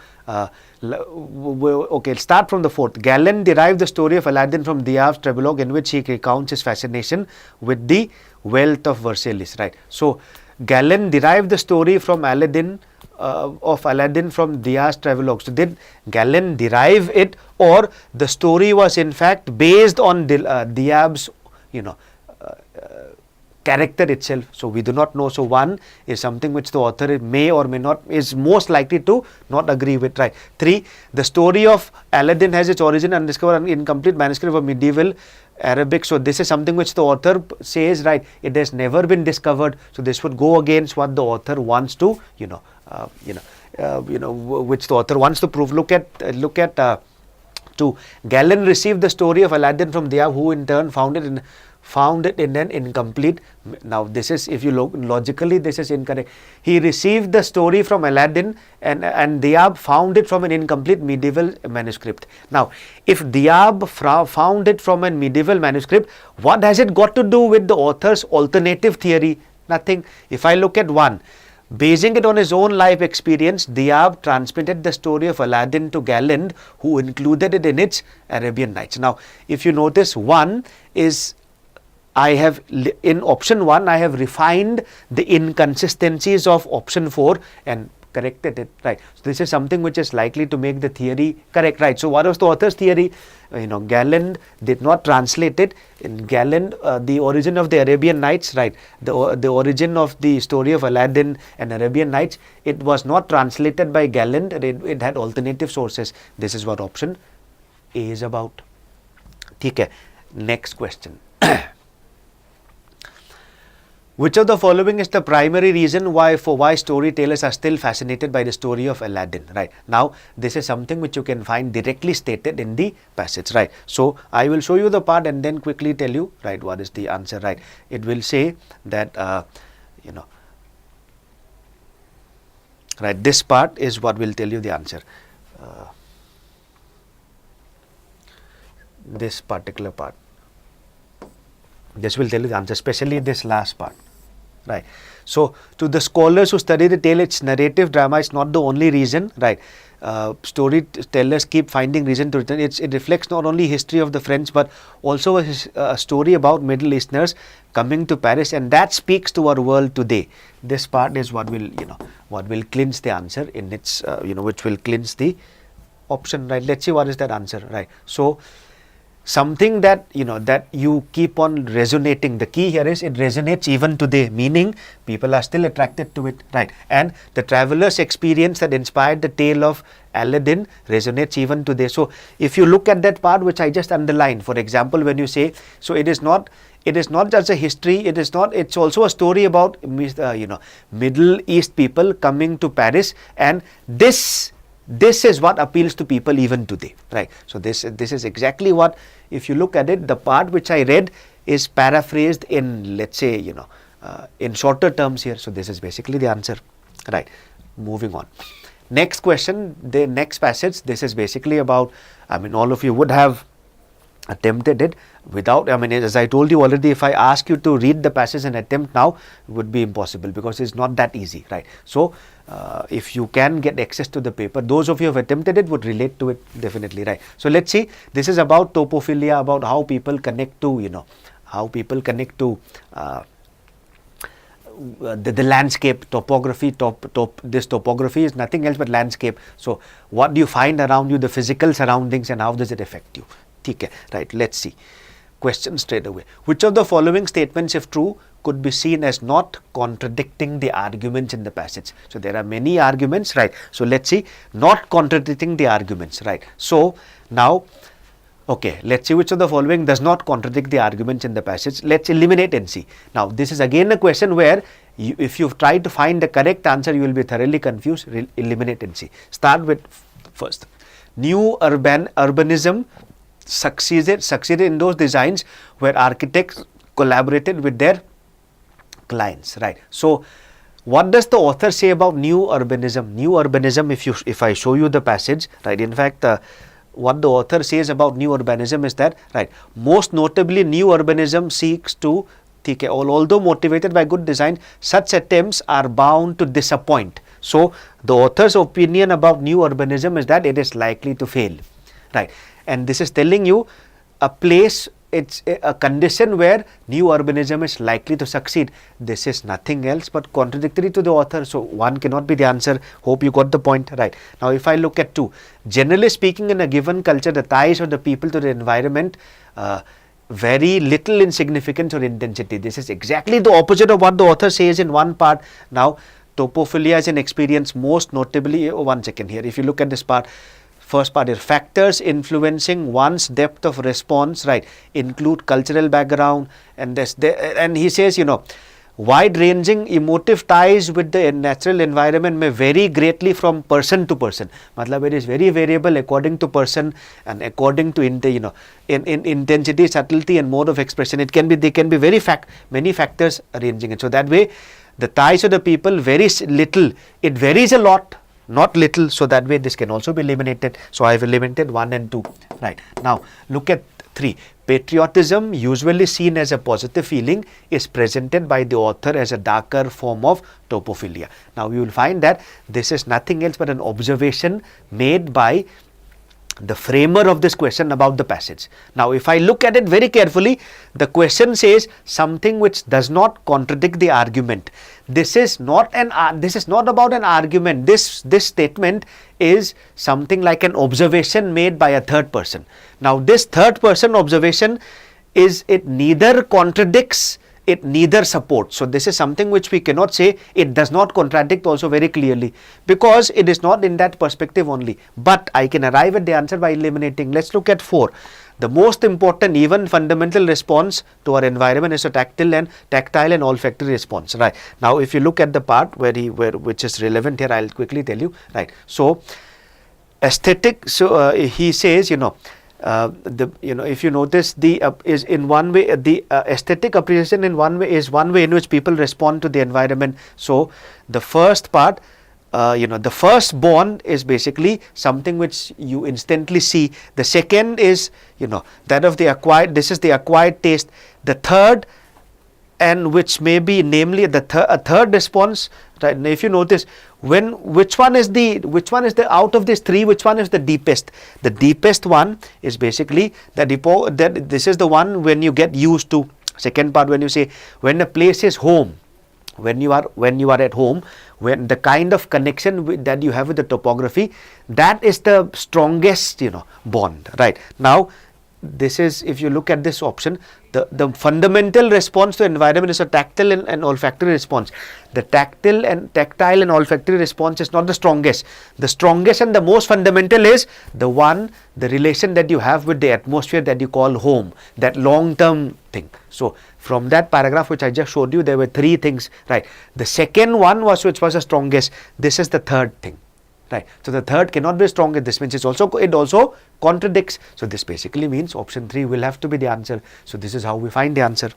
okay, start from the 4th. Galland derived the story of Aladdin from Diab's travelogue, in which he recounts his fascination with the wealth of Versailles, right? So, Galland derived the story from Aladdin from Diab's travelogue. So, did Galland derive it, or the story was in fact based on Diab's, character itself? So we do not know. So 1 is something which the author may or may not, is most likely to not agree with, right? 3, the story of Aladdin has its origin undiscovered and incomplete manuscript of medieval Arabic. So this is something which the author says, right, it has never been discovered. So this would go against what the author wants to, which the author wants to prove. Look at 2. Galland received the story of Aladdin from Diab, who in turn found it in an incomplete. Now this is, if you look logically, this is incorrect. He received the story from Aladdin and Diab found it from an incomplete medieval manuscript. Now, if Diab found it from a medieval manuscript, what has it got to do with the author's alternative theory? Nothing. If I look at 1, basing it on his own life experience, Diab transmitted the story of Aladdin to Galland, who included it in its Arabian Nights. Now, if you notice, 1 is I have, in option 1, I have refined the inconsistencies of option 4 and corrected it, right. So this is something which is likely to make the theory correct, right. So what was the author's theory? Galland did not translate it. In Galland, the origin of the Arabian Nights, right, the origin of the story of Aladdin and Arabian Nights, it was not translated by Galland. It had alternative sources. This is what option A is about. Okay. Next question. Which of the following is the primary reason why storytellers are still fascinated by the story of Aladdin, right? Now, this is something which you can find directly stated in the passage, right? So, I will show you the part and then quickly tell you, right, what is the answer, right? It will say that, right, this part is what will tell you the answer. This particular part. This will tell you the answer, especially this last part, right. So, to the scholars who study the tale, its narrative drama is not the only reason, right. Storytellers keep finding reason to return. It reflects not only history of the French, but also a story about Middle Easterners coming to Paris, and that speaks to our world today. This part is what will, what will clinch the answer in its, which will clinch the option, right. Let's see what is that answer, right. So, something that that you keep on resonating. The key here is it resonates even today, meaning people are still attracted to it, right. And the traveler's experience that inspired the tale of Aladdin resonates even today. So if you look at that part which I just underlined, for example, when you say, so it is not just a history, it's also a story about Middle East people coming to Paris, and this is what appeals to people even today, right. So this is exactly what, if you look at it, the part which I read is paraphrased in, let's say, in shorter terms here. So this is basically the answer, right. Moving on. Next question, the next passage, this is basically about, all of you would have attempted it without, as I told you already, if I ask you to read the passage and attempt now, it would be impossible because it's not that easy, right. So if you can get access to the paper, those of you who have attempted it would relate to it definitely, right. So let's see, this is about topophilia, about how people connect to, the landscape, topography. This topography is nothing else but landscape. So what do you find around you, the physical surroundings, and how does it affect you? Okay, right, let's see. Question straight away. Which of the following statements, if true, could be seen as not contradicting the arguments in the passage? So there are many arguments, right. So let's see, not contradicting the arguments, right. So now, okay, let's see which of the following does not contradict the arguments in the passage. Let's eliminate and see. Now this is again a question where if you try to find the correct answer, you will be thoroughly confused. Eliminate and see. Start with first. New urbanism succeeded in those designs where architects collaborated with their clients, right. So what does the author say about new urbanism? New urbanism, if I show you the passage, right, in fact, what the author says about new urbanism is that, right, most notably new urbanism seeks to, although motivated by good design, such attempts are bound to disappoint. So the author's opinion about new urbanism is that it is likely to fail, right. And this is telling you a place, it's a condition where new urbanism is likely to succeed. This is nothing else but contradictory to the author. So one cannot be the answer. Hope you got the point, right. Now if I look at 2, generally speaking, in a given culture, the ties of the people to the environment very little in significance or intensity. This is exactly the opposite of what the author says in one part. Now topophilia is an experience most notably, one second here, if you look at this part, first part is factors influencing one's depth of response, right, include cultural background, and and he says, wide-ranging emotive ties with the natural environment may vary greatly from person to person. Matlab, it is very variable according to person and according to in intensity, subtlety, and mode of expression. They can be many factors arranging it. So that way, the ties of the people varies little. It varies a lot, not little. So that way, this can also be eliminated. So I have eliminated 1 and 2. Right. Now look at 3. Patriotism, usually seen as a positive feeling, is presented by the author as a darker form of topophilia. Now you will find that this is nothing else but an observation made by the framer of this question about the passage. Now, if I look at it very carefully, the question says something which does not contradict the argument. This is not about an argument. This statement is something like an observation made by a third person. Now, this third person observation it neither contradicts, it neither supports. So, this is something which we cannot say it does not contradict also very clearly, because it is not in that perspective only. But I can arrive at the answer by eliminating. Let's look at 4. The most important, even fundamental response to our environment is a tactile and olfactory response. Right. Now, if you look at the part which is relevant here, I'll quickly tell you. Right. So, aesthetic. So, he says, if you notice, is in one way the aesthetic appreciation in one way is one way in which people respond to the environment. So, the first part, the first bond is basically something which you instantly see. The second is that of the acquired. This is the acquired taste. The third, and which may be namely a third response. Right? Now, if you notice, which one is the out of these 3, which one is the deepest? The deepest one is basically that this is the one when you get used to. Second part, when you say when a place is home, when you are at home, when the kind of connection that you have with the topography, that is the strongest bond. Right? Now, this is, if you look at this option, the fundamental response to environment is a tactile and olfactory response. The tactile and olfactory response is not the strongest. The strongest and the most fundamental is the relation that you have with the atmosphere that you call home, that long-term thing. So, from that paragraph which I just showed you, there were 3 things, right? The second one which was the strongest. This is the third thing. Right. So, the third cannot be stronger. This means it also contradicts. So, this basically means option 3 will have to be the answer. So, this is how we find the answer.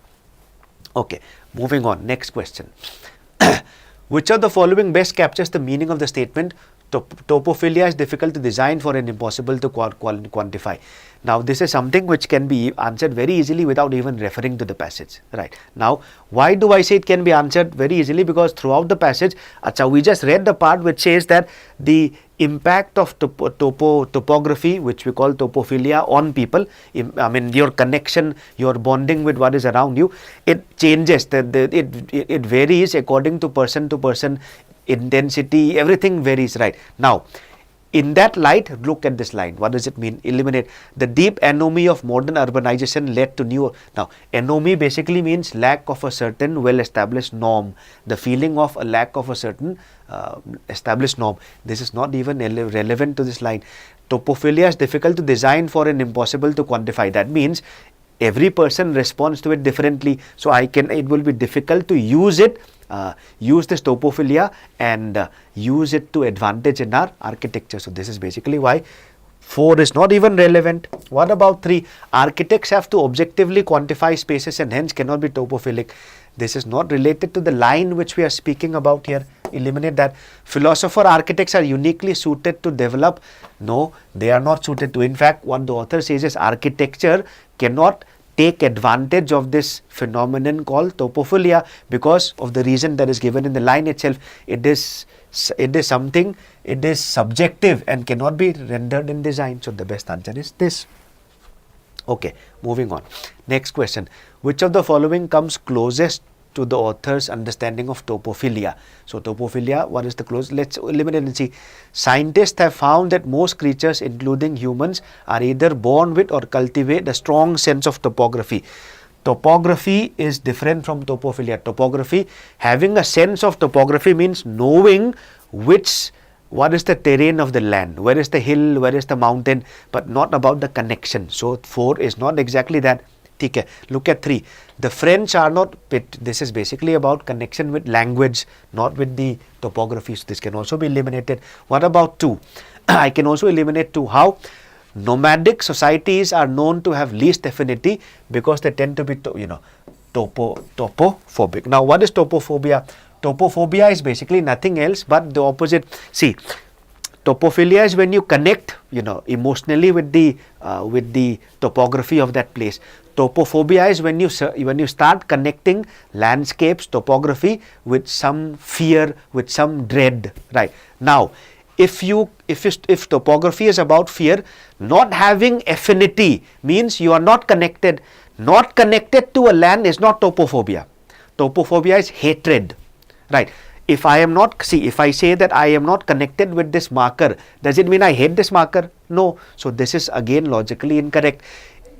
Okay, moving on. Next question. Which of the following best captures the meaning of the statement, topophilia is difficult to design for and impossible to quantify? Now, this is something which can be answered very easily without even referring to the passage. Right. Now, why do I say it can be answered very easily? Because throughout the passage, we just read the part which says that the impact of topography, which we call topophilia, on people, I mean your connection, your bonding with what is around you, it changes, it varies according to person, intensity, everything varies. Right. Now, in that light, look at this line. What does it mean? Eliminate. The deep anomie of modern urbanization led to new. Now, anomie basically means lack of a certain well-established norm. The feeling of a lack of a certain established norm. This is not even relevant to this line. Topophilia is difficult to design for and impossible to quantify. That means every person responds to it differently. So, it will be difficult to use it. Use this topophilia and use it to advantage in our architecture. So, this is basically why 4 is not even relevant. What about 3? Architects have to objectively quantify spaces and hence cannot be topophilic. This is not related to the line which we are speaking about here. Eliminate that. Philosopher architects are uniquely suited to develop. No, they are not suited to. In fact, what the author says is architecture cannot take advantage of this phenomenon called topophilia because of the reason that is given in the line itself. It is something, it is subjective and cannot be rendered in design. So, the best answer is this. Okay, moving on. Next question. Which of the following comes closest to the author's understanding of topophilia? So, topophilia, what is the close? Let's eliminate and see. Scientists have found that most creatures, including humans, are either born with or cultivate a strong sense of topography. Topography is different from topophilia. Topography, having a sense of topography means knowing what is the terrain of the land, where is the hill, where is the mountain, but not about the connection. So, 4 is not exactly that. Okay. Look at 3. The French are not, this is basically about connection with language, not with the topography. So, this can also be eliminated. What about 2? I can also eliminate 2. How? Nomadic societies are known to have least affinity because they tend to be, topophobic. Now, what is topophobia? Topophobia is basically nothing else but the opposite. See, topophilia is when you connect, emotionally with the topography of that place. Topophobia is when you start connecting landscapes, topography with some fear, with some dread. Right. Now, if topography is about fear, not having affinity means you are not connected. Not connected to a land is not topophobia. Topophobia is hatred, right? If I say that I am not connected with this marker, does it mean I hate this marker? No. So this is again logically incorrect.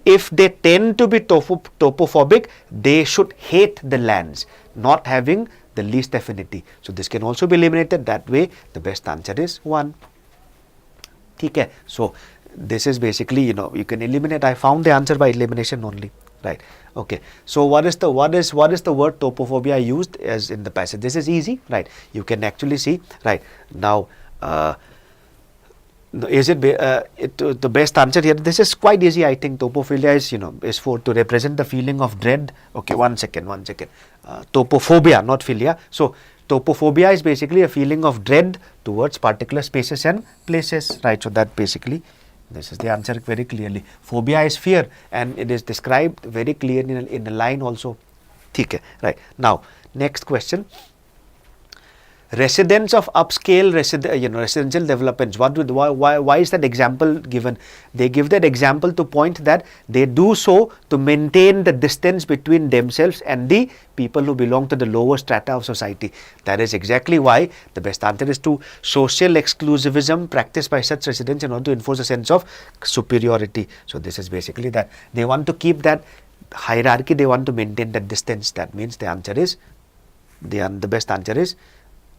If they tend to be topophobic, they should hate the lands, not having the least affinity. So this can also be eliminated. That way the best answer is 1. Okay. So this is basically, you can eliminate. I found the answer by elimination only, right? Okay. So what is the word topophobia used as in the passage? This is easy, right? You can actually see, right? Now is it the best answer here? This is quite easy. I think topophilia is for to represent the feeling of dread. Okay, one second. Topophobia, not philia. So topophobia is basically a feeling of dread towards particular spaces and places, right? So that basically, this is the answer very clearly. Phobia is fear, and it is described very clearly in a line also. Okay, right? Now next question. Residents of upscale residential developments. Why is that example given? They give that example to point that they do so to maintain the distance between themselves and the people who belong to the lower strata of society. That is exactly why the best answer is 2. Social exclusivism practiced by such residents in order to enforce a sense of superiority. So this is basically that they want to keep that hierarchy. They want to maintain that distance. That means the answer is the best answer is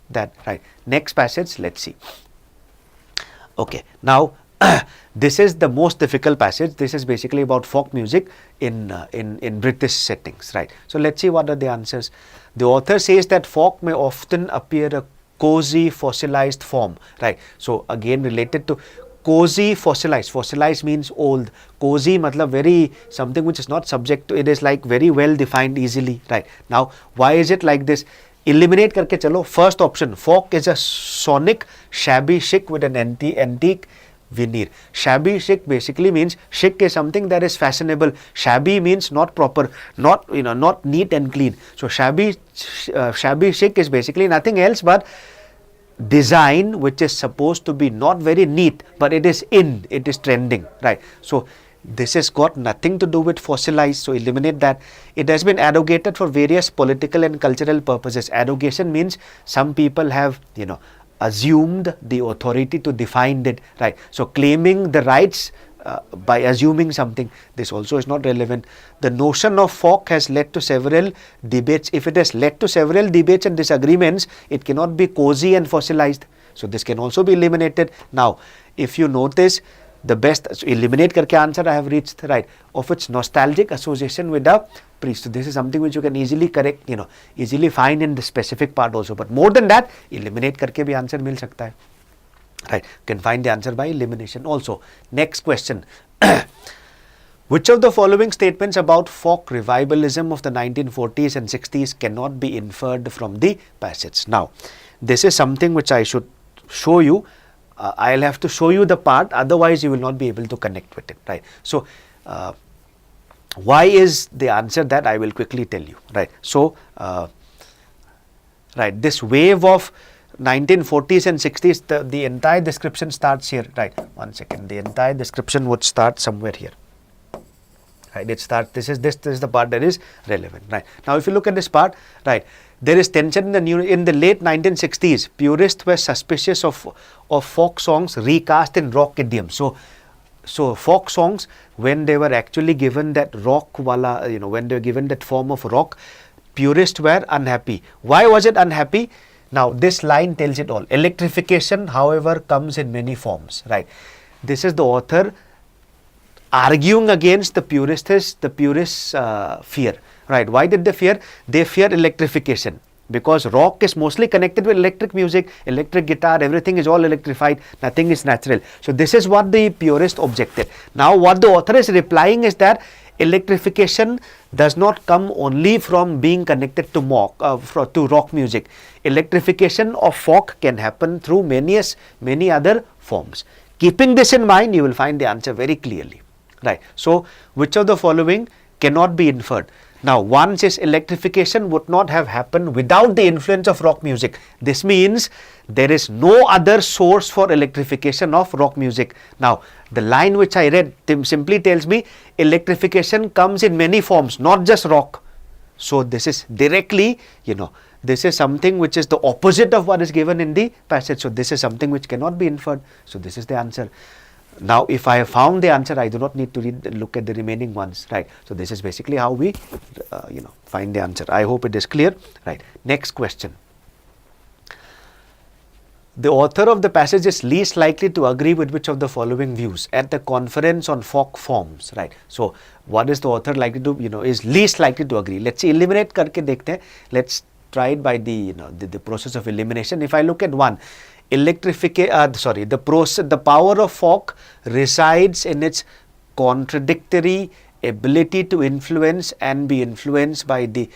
that, right? Next passage, let's see. Okay, now this is the most difficult passage. This is basically about folk music in British settings, right? So let's see what are the answers. The author says that folk may often appear a cozy fossilized form, right? So again related to cozy fossilized. Fossilized means old. Cozy matlab very something which is not subject to, it is like very well defined easily, right? Now why is it like this? Eliminate करके चलो. First option, folk is a sonic shabby chic with an antique veneer. Shabby chic basically means chic is something that is fashionable. Shabby means not proper, not neat and clean. So shabby chic is basically nothing else but design which is supposed to be not very neat, but it is trending, right? So this has got nothing to do with fossilized, so eliminate that. It has been arrogated for various political and cultural purposes. Arrogation means some people have, assumed the authority to define it, right? So claiming the rights by assuming something, this also is not relevant. The notion of folk has led to several debates. If it has led to several debates and disagreements, it cannot be cozy and fossilized. So this can also be eliminated. Now, if you notice, the best, so eliminate karke answer I have reached, right, of its nostalgic association with a priest. So this is something which you can easily correct, easily find in the specific part also. But more than that, eliminate karke bhi answer mil sakta hai, right? You can find the answer by elimination also. Next question. Which of the following statements about folk revivalism of the 1940s and 60s cannot be inferred from the passage? Now, this is something which I should show you. I'll have to show you the part, otherwise you will not be able to connect with it, right? So why is the answer that I will quickly tell you, right? So right, this wave of 1940s and 60s, the entire description starts here, right? One second, the entire description would start somewhere here, right? It starts, this is the part that is relevant, right? Now if you look at this part, right, there is tension in the late 1960s. Purists were suspicious of folk songs recast in rock idioms. So folk songs, when they were actually given that rock wala, when they were given that form of rock, purists were unhappy. Why was it unhappy? Now this line tells it all. Electrification, however, comes in many forms, right? This is the author arguing against the purists' fear. Right? Why did they fear? They fear electrification because rock is mostly connected with electric music, electric guitar, everything is all electrified, nothing is natural. So this is what the purist objected. Now what the author is replying is that electrification does not come only from being connected to rock music. Electrification of folk can happen through many other forms. Keeping this in mind, you will find the answer very clearly. Right? So which of the following cannot be inferred. Now, one says electrification would not have happened without the influence of rock music. This means there is no other source for electrification of rock music. Now, the line which I read simply tells me electrification comes in many forms, not just rock. So, this is directly, this is something which is the opposite of what is given in the passage. So, this is something which cannot be inferred. So, this is the answer. Now, if I have found the answer, I do not need to look at the remaining ones, right? So, this is basically how we, find the answer. I hope it is clear, right? Next question. The author of the passage is least likely to agree with which of the following views at the conference on folk forms, right? So, what is the author likely to, is least likely to agree? Let's see, eliminate karke dekhte hain. Let's try it by the, the process of elimination. If I look at one, the power of folk resides in its contradictory ability to influence and be influenced by the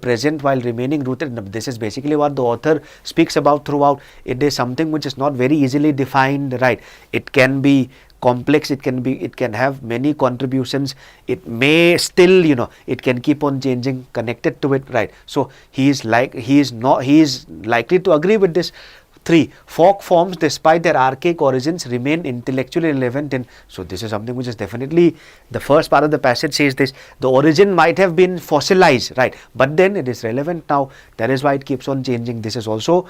present while remaining rooted. This is basically what the author speaks about throughout. It is something which is not very easily defined, right? It can be complex, it can have many contributions, it may still, it can keep on changing connected to it, right? So he is likely to agree with this. 3. Folk forms, despite their archaic origins, remain intellectually relevant. And so this is something which is definitely, the first part of the passage says this, the origin might have been fossilized, right? But then it is relevant now. That is why it keeps on changing. This is also,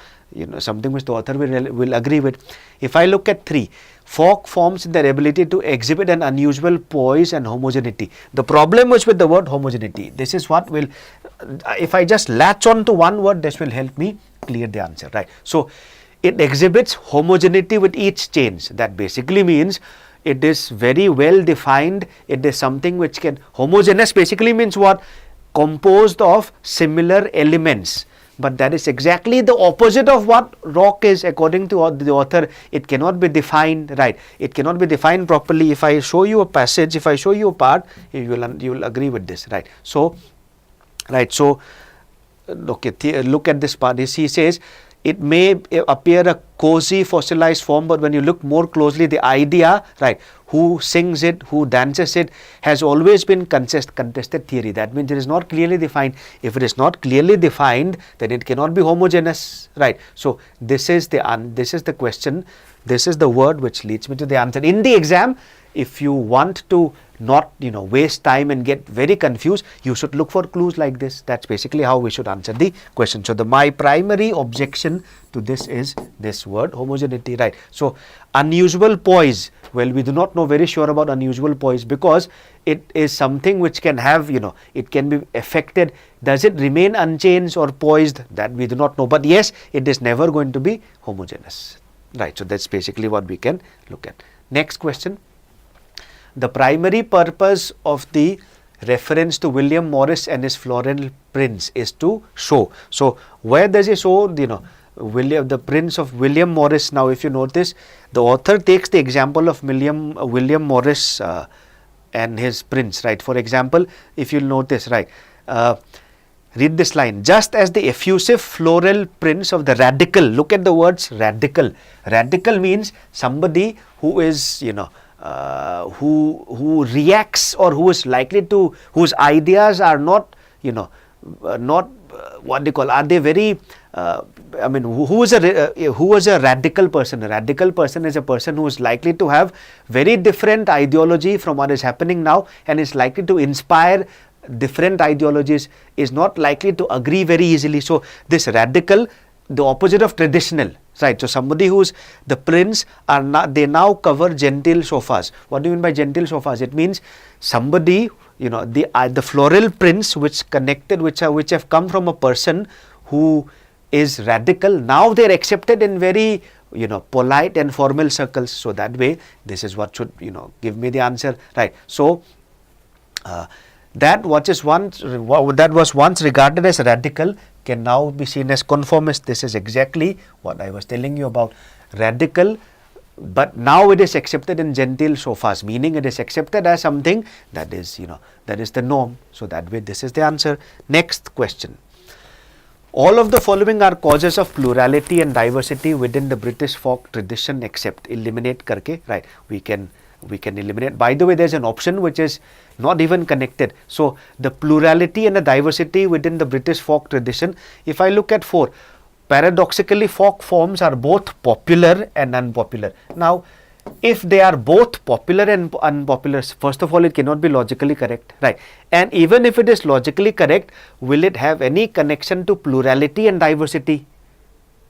something which the author will agree with. If I look at 3, folk forms in their ability to exhibit an unusual poise and homogeneity. The problem is with the word homogeneity. This is what will, if I just latch on to one word, this will help me clear the answer, right? So, it exhibits homogeneity with each change. That basically means it is very well defined. It is something which can, homogeneous basically means what? Composed of similar elements. But that is exactly the opposite of what rock is according to the author. It cannot be defined, right? It cannot be defined properly. If I show you a passage, if I show you a part, you will agree with this, right? So, okay, look at this part. He says, it may appear a cozy fossilized form, but when you look more closely, the idea, right, who sings it, who dances it, has always been contested theory. That means it is not clearly defined. If it is not clearly defined, then it cannot be homogeneous, right? So this is the question. This is the word which leads me to the answer. In the exam, if you want to not waste time and get very confused, you should look for clues like this. That's basically how we should answer the question. So my primary objection to this is this word homogeneity, right? So unusual poise, well, we do not know very sure about unusual poise because it is something which can have, it can be affected. Does it remain unchanged or poised? That we do not know, but yes, it is never going to be homogeneous, right? So that's basically what we can look at. Next question. The primary purpose of the reference to William Morris and his floral prints is to show. So where does he show, the prints of William Morris? Now, if you notice, the author takes the example of William Morris and his prints, right? For example, if you notice, right, read this line. Just as the effusive floral prints of the radical, look at the words radical. Radical means somebody who is, who reacts or who is likely to, whose ideas are not, what they call, are they very, who is a radical person? A radical person is a person who is likely to have very different ideology from what is happening now and is likely to inspire different ideologies, is not likely to agree very easily. So this radical, the opposite of traditional, right? So somebody who's, the prints are not, they now cover genteel sofas. What do you mean by genteel sofas? It means somebody, the floral prints which have come from a person who is radical, now they're accepted in very, polite and formal circles. So that way, this is what should, give me the answer, right? So that was once regarded as radical can now be seen as conformist. This is exactly what I was telling you about. Radical, but now it is accepted in genteel sofas, meaning it is accepted as something that is, that is the norm. So that way, this is the answer. Next question. All of the following are causes of plurality and diversity within the British folk tradition except, eliminate karke, right? We can we can eliminate. By the way, there's an option which is not even connected. So the plurality and the diversity within the British folk tradition, if I look at 4, paradoxically folk forms are both popular and unpopular. Now if they are both popular and unpopular, first of all, it cannot be logically correct, right? And even if it is logically correct, will it have any connection to plurality and diversity?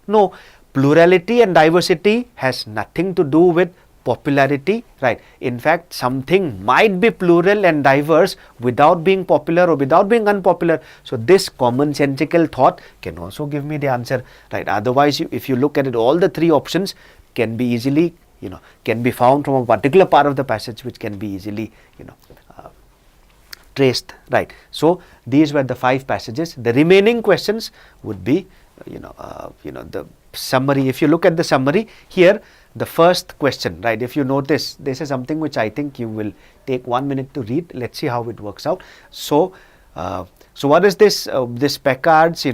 No, plurality and diversity has nothing to do with popularity, right? In fact, something might be plural and diverse without being popular or without being unpopular. So this commonsensical thought can also give me the answer, right? Otherwise, if you look at it, all the 3 options can be easily, can be found from a particular part of the passage which can be easily, traced, right? So these were the 5 passages. The remaining questions would be, the summary. If you look at the summary here, the first question, right? If you notice, this is something which I think you will take 1 minute to read. Let's see how it works out. So, what is this? This Packard's,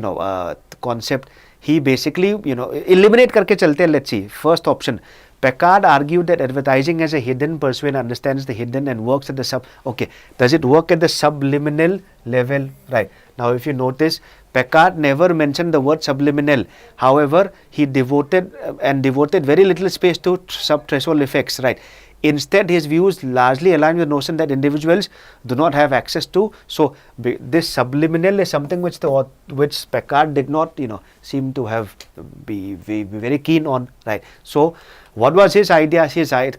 concept. He basically, eliminate karke chalte hain. Let's see. First option. Packard argued that advertising as a hidden persuade understands the hidden and works at the okay, does it work at the subliminal level? Right. Now if you notice, Packard never mentioned the word subliminal. However, he devoted very little space to sub-threshold effects, right? Instead, his views largely align with the notion that individuals do not have access to. So this subliminal is something which Packard did not, seem to have be very keen on, right? So what was his idea?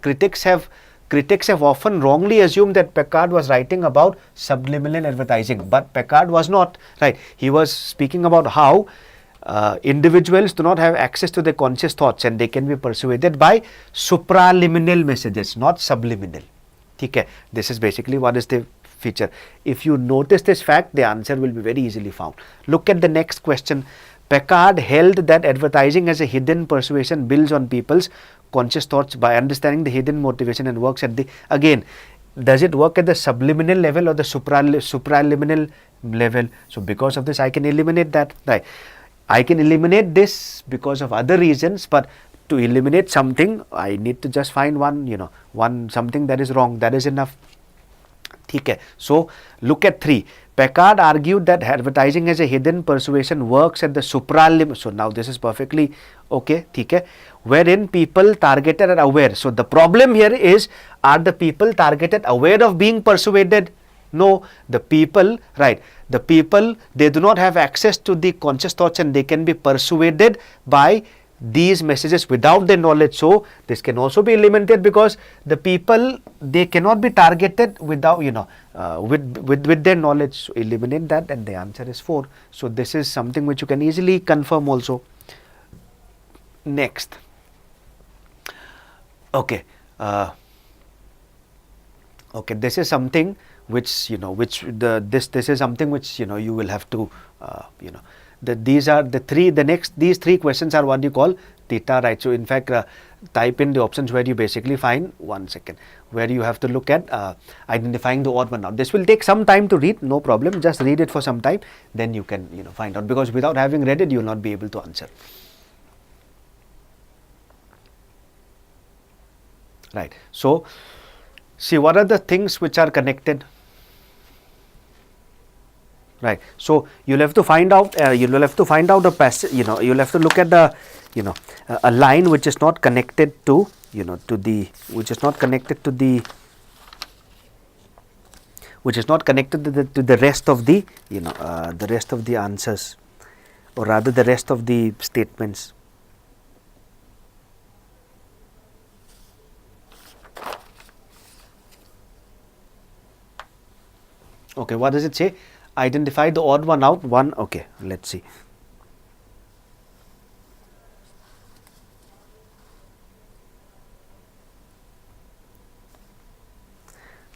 Critics have often wrongly assumed that Packard was writing about subliminal advertising, but Packard was not, right? He was speaking about how individuals do not have access to their conscious thoughts and they can be persuaded by supraliminal messages, not subliminal. Okay, this is basically what is the feature. If you notice this fact, the answer will be very easily found. Look at the next question. Packard held that advertising as a hidden persuasion builds on people's conscious thoughts by understanding the hidden motivation and works at the, again, does it work at the subliminal level or the supraliminal level? So because of this, I can eliminate that, right? I can eliminate this because of other reasons, but to eliminate something, I need to just find one something that is wrong. That is enough. Okay. So look at 3. Packard argued that advertising as a hidden persuasion works at the supralim. So now this is perfectly okay. Okay. Wherein people targeted are aware. So the problem here is, are the people targeted aware of being persuaded? No, the people, right? The people, they do not have access to the conscious thoughts and they can be persuaded by these messages without their knowledge. So this can also be eliminated because the people, they cannot be targeted without, with their knowledge. So eliminate that and the answer is 4. So this is something which you can easily confirm also. Next. Okay. Okay, this is something which this is something which you will have to these are the 3, these 3 questions are what you call theta, right? So in fact, type in the options where you basically find, one second, where you have to look at identifying the odd one out. This will take some time to read, no problem, just read it for some time, then you can find out, because without having read it you will not be able to answer, right? So see, what are the things which are connected? Right. So you'll have to find out. You'll have to find out a passage. You'll have to look at the, a line which is not connected to, which is not connected to the rest of the, the rest of the answers, or rather the rest of the statements. Okay. What does it say? Identify the odd one out. One. Okay, let's see.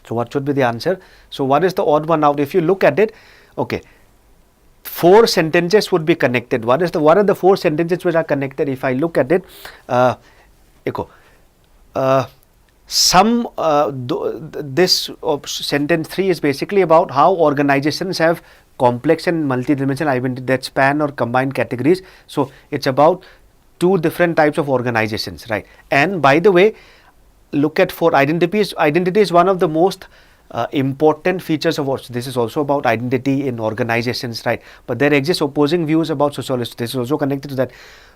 So what should be the answer? So what is the odd one out? If you look at it, okay, 4 sentences would be connected. What are the 4 sentences which are connected? If I look at it, this sentence 3 is basically about how organizations have complex and multidimensional identity that span or combine categories. So it's about 2 different types of organizations, right? And by the way, look at 4 identities, identity is one of the most important features of what this is also about identity in organizations, right? But there exists opposing views about sociology. This is also connected to that.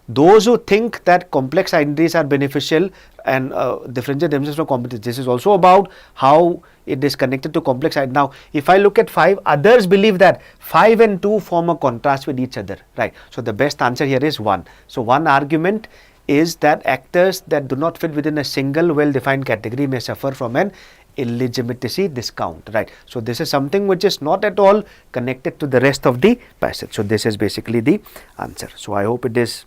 Those who think that complex identities are beneficial and differentiate themselves from competence, this is also about how it is connected to complex identity. Now, if I look at 5, others believe that 5 and 2 form a contrast with each other, right? So the best answer here is 1. So one argument is that actors that do not fit within a single well-defined category may suffer from an illegitimacy discount, right? So this is something which is not at all connected to the rest of the passage. So this is basically the answer. So I hope it is,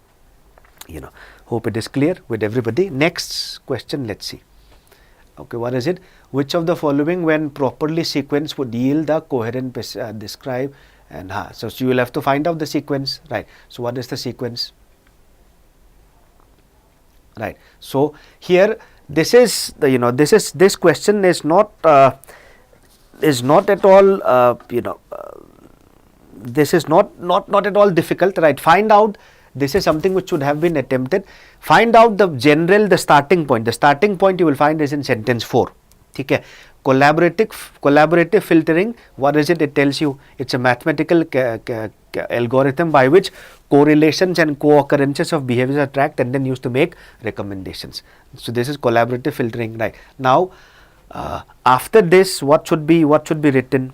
hope it is clear with everybody. Next question, let's see. Okay, what is it? Which of the following, when properly sequenced, would yield a coherent describe and so you will have to find out the sequence, right? So what is the sequence, right? So here this is the this question is not at all this is not at all difficult, right? Find out, this is something which should have been attempted. Find out the starting point. The starting point you will find is in sentence 4. Okay. Collaborative filtering, what is it? It tells you it's a mathematical algorithm by which correlations and co-occurrences of behaviors are tracked and then used to make recommendations. So this is collaborative filtering, right? Now after this, what should be written,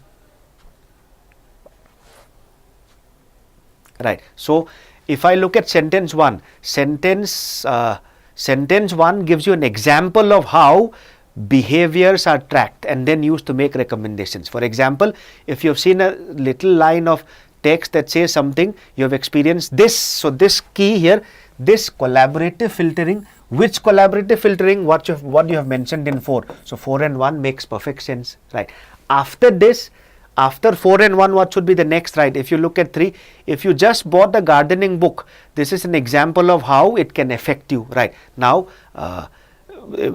right? So if I look at sentence 1, sentence 1 gives you an example of how behaviors are tracked and then used to make recommendations. For example, if you have seen a little line of text that says something, you have experienced this. So this key here, this collaborative filtering. Which collaborative filtering? What you have mentioned in 4. So 4 and 1 makes perfect sense, right? After this, after 4 and 1, what should be the next, right? If you look at 3, if you just bought a gardening book, this is an example of how it can affect you, right? Now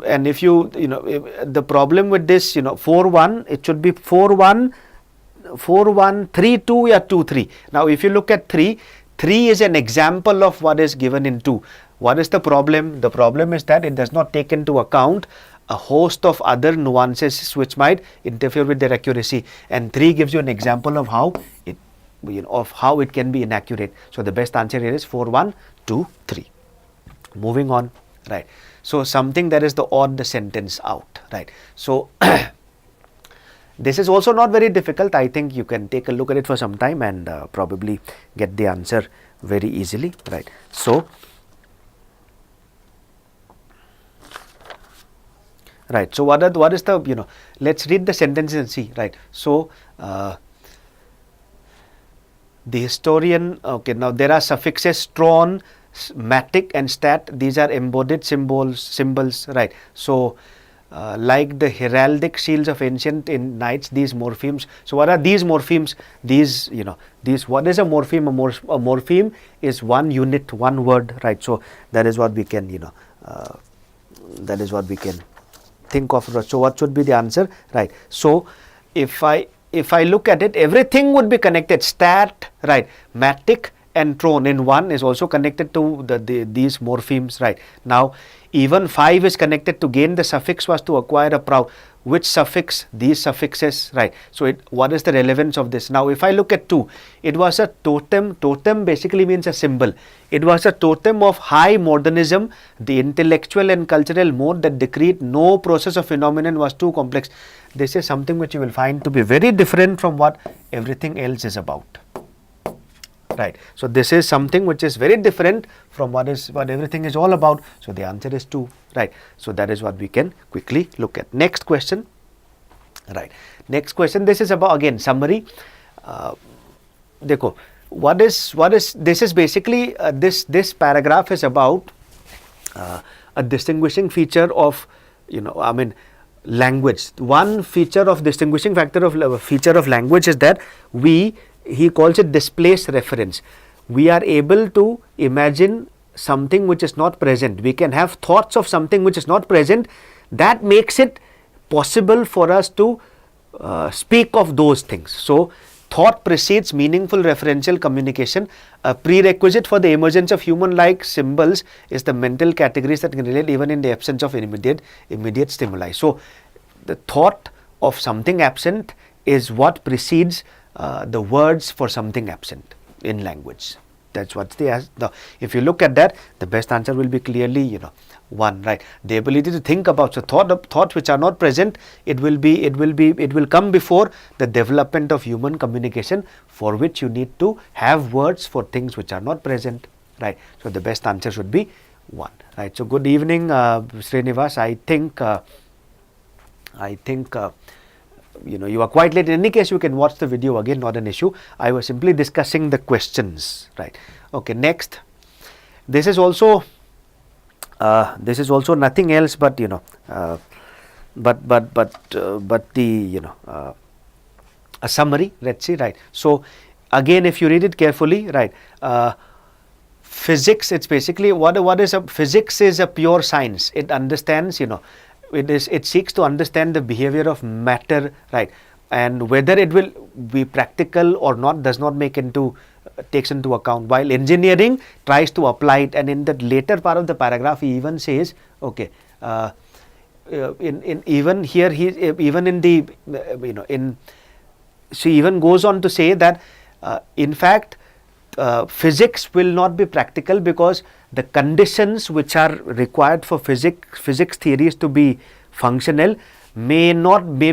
and if the problem with this, 4-1, it should be 4-1, 4-1, 3-2, yeah, 2-3. Now if you look at 3 is an example of what is given in 2. What is the problem? The problem is that it does not take into account a host of other nuances which might interfere with their accuracy, and 3 gives you an example of how it can be inaccurate. So the best answer here is 4-1, 2-3. Moving on, right? So something that is the odd sentence out, right? So this is also not very difficult. I think you can take a look at it for some time and probably get the answer very easily, right? So right, so what is the, let's read the sentences and see, right? So the historian, okay, now there are suffixes tron, matic and stat. These are embodied symbols, right? So like the heraldic shields of ancient knights, these morphemes. So what are these morphemes? These, what is a morpheme? A morpheme is one unit, one word, right? So that is what we can, think of. So what should be the answer, right? So if I look at it, everything would be connected. Stat, right? Matic and tron in 1 is also connected to these morphemes, right? Now even 5 is connected to gain the suffix was to acquire a proud. Which suffix? These suffixes, right? So what is the relevance of this? Now if I look at 2, it was a totem. Totem basically means a symbol. It was a totem of high modernism, the intellectual and cultural mode that decreed no process of phenomenon was too complex. This is something which you will find to be very different from what everything else is about, right? So this is something which is very different from what everything is all about. So the answer is 2, right? So that is what we can quickly look at. Next question, right? Next question, this is about, again, summary. Dekho, what is this is basically this paragraph is about a distinguishing feature of language. One feature of distinguishing feature of language is that he calls it displaced reference. We are able to imagine something which is not present. We can have thoughts of something which is not present. That makes it possible for us to speak of those things. So thought precedes meaningful referential communication. A prerequisite for the emergence of human-like symbols is the mental categories that can relate even in the absence of immediate stimuli. So, the thought of something absent is what precedes the words for something absent in language. That's what's if you look at that, the best answer will be clearly, 1, right? The ability to think about, so thoughts which are not present, it will come before the development of human communication, for which you need to have words for things which are not present, right? So the best answer should be 1, right? So good evening, Srinivas. I think you are quite late. In any case, you can watch the video again, not an issue. I was simply discussing the questions, right? Okay, next. This is also nothing else but a summary. Let's see, right? So again, if you read it carefully, right? Physics, it's basically what is physics is a pure science. It understands, it seeks to understand the behavior of matter, right? And whether it will be practical or not does not takes into account, while engineering tries to apply it. And in the later part of the paragraph, he even says, okay, she even goes on to say that in fact physics will not be practical because the conditions which are required for physics theories to be functional may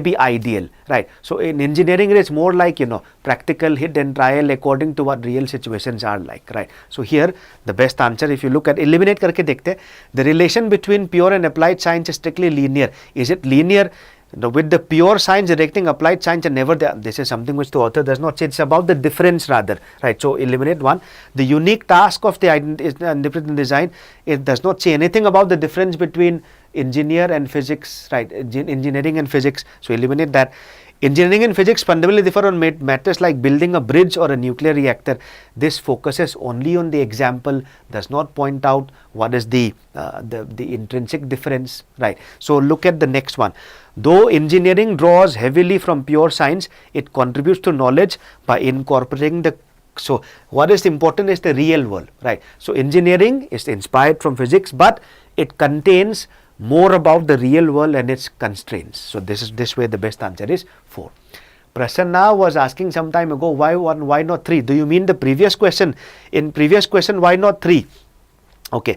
be ideal, right? So in engineering, it is more like practical hit and trial according to what real situations are like, right? So here the best answer, if you look at eliminate karke dekhte, the relation between pure and applied science is strictly linear. Is it linear? With the pure science directing applied science and never this is something which the author does not say. It's about the difference rather, right? So eliminate 1. The unique task of the independent design, it does not say anything about the difference between engineer and physics, right? Engineering and physics. So eliminate that. Engineering and physics fundamentally differ on matters like building a bridge or a nuclear reactor. This focuses only on the example, does not point out what is the intrinsic difference, right? So look at the next one. Though engineering draws heavily from pure science, it contributes to knowledge by incorporating so what is important is the real world, right? So engineering is inspired from physics, but it contains more about the real world and its constraints. So this way the best answer is 4. Prasanna was asking some time ago, why 1, why not 3? Do you mean the previous question? In previous question, why not 3? Okay.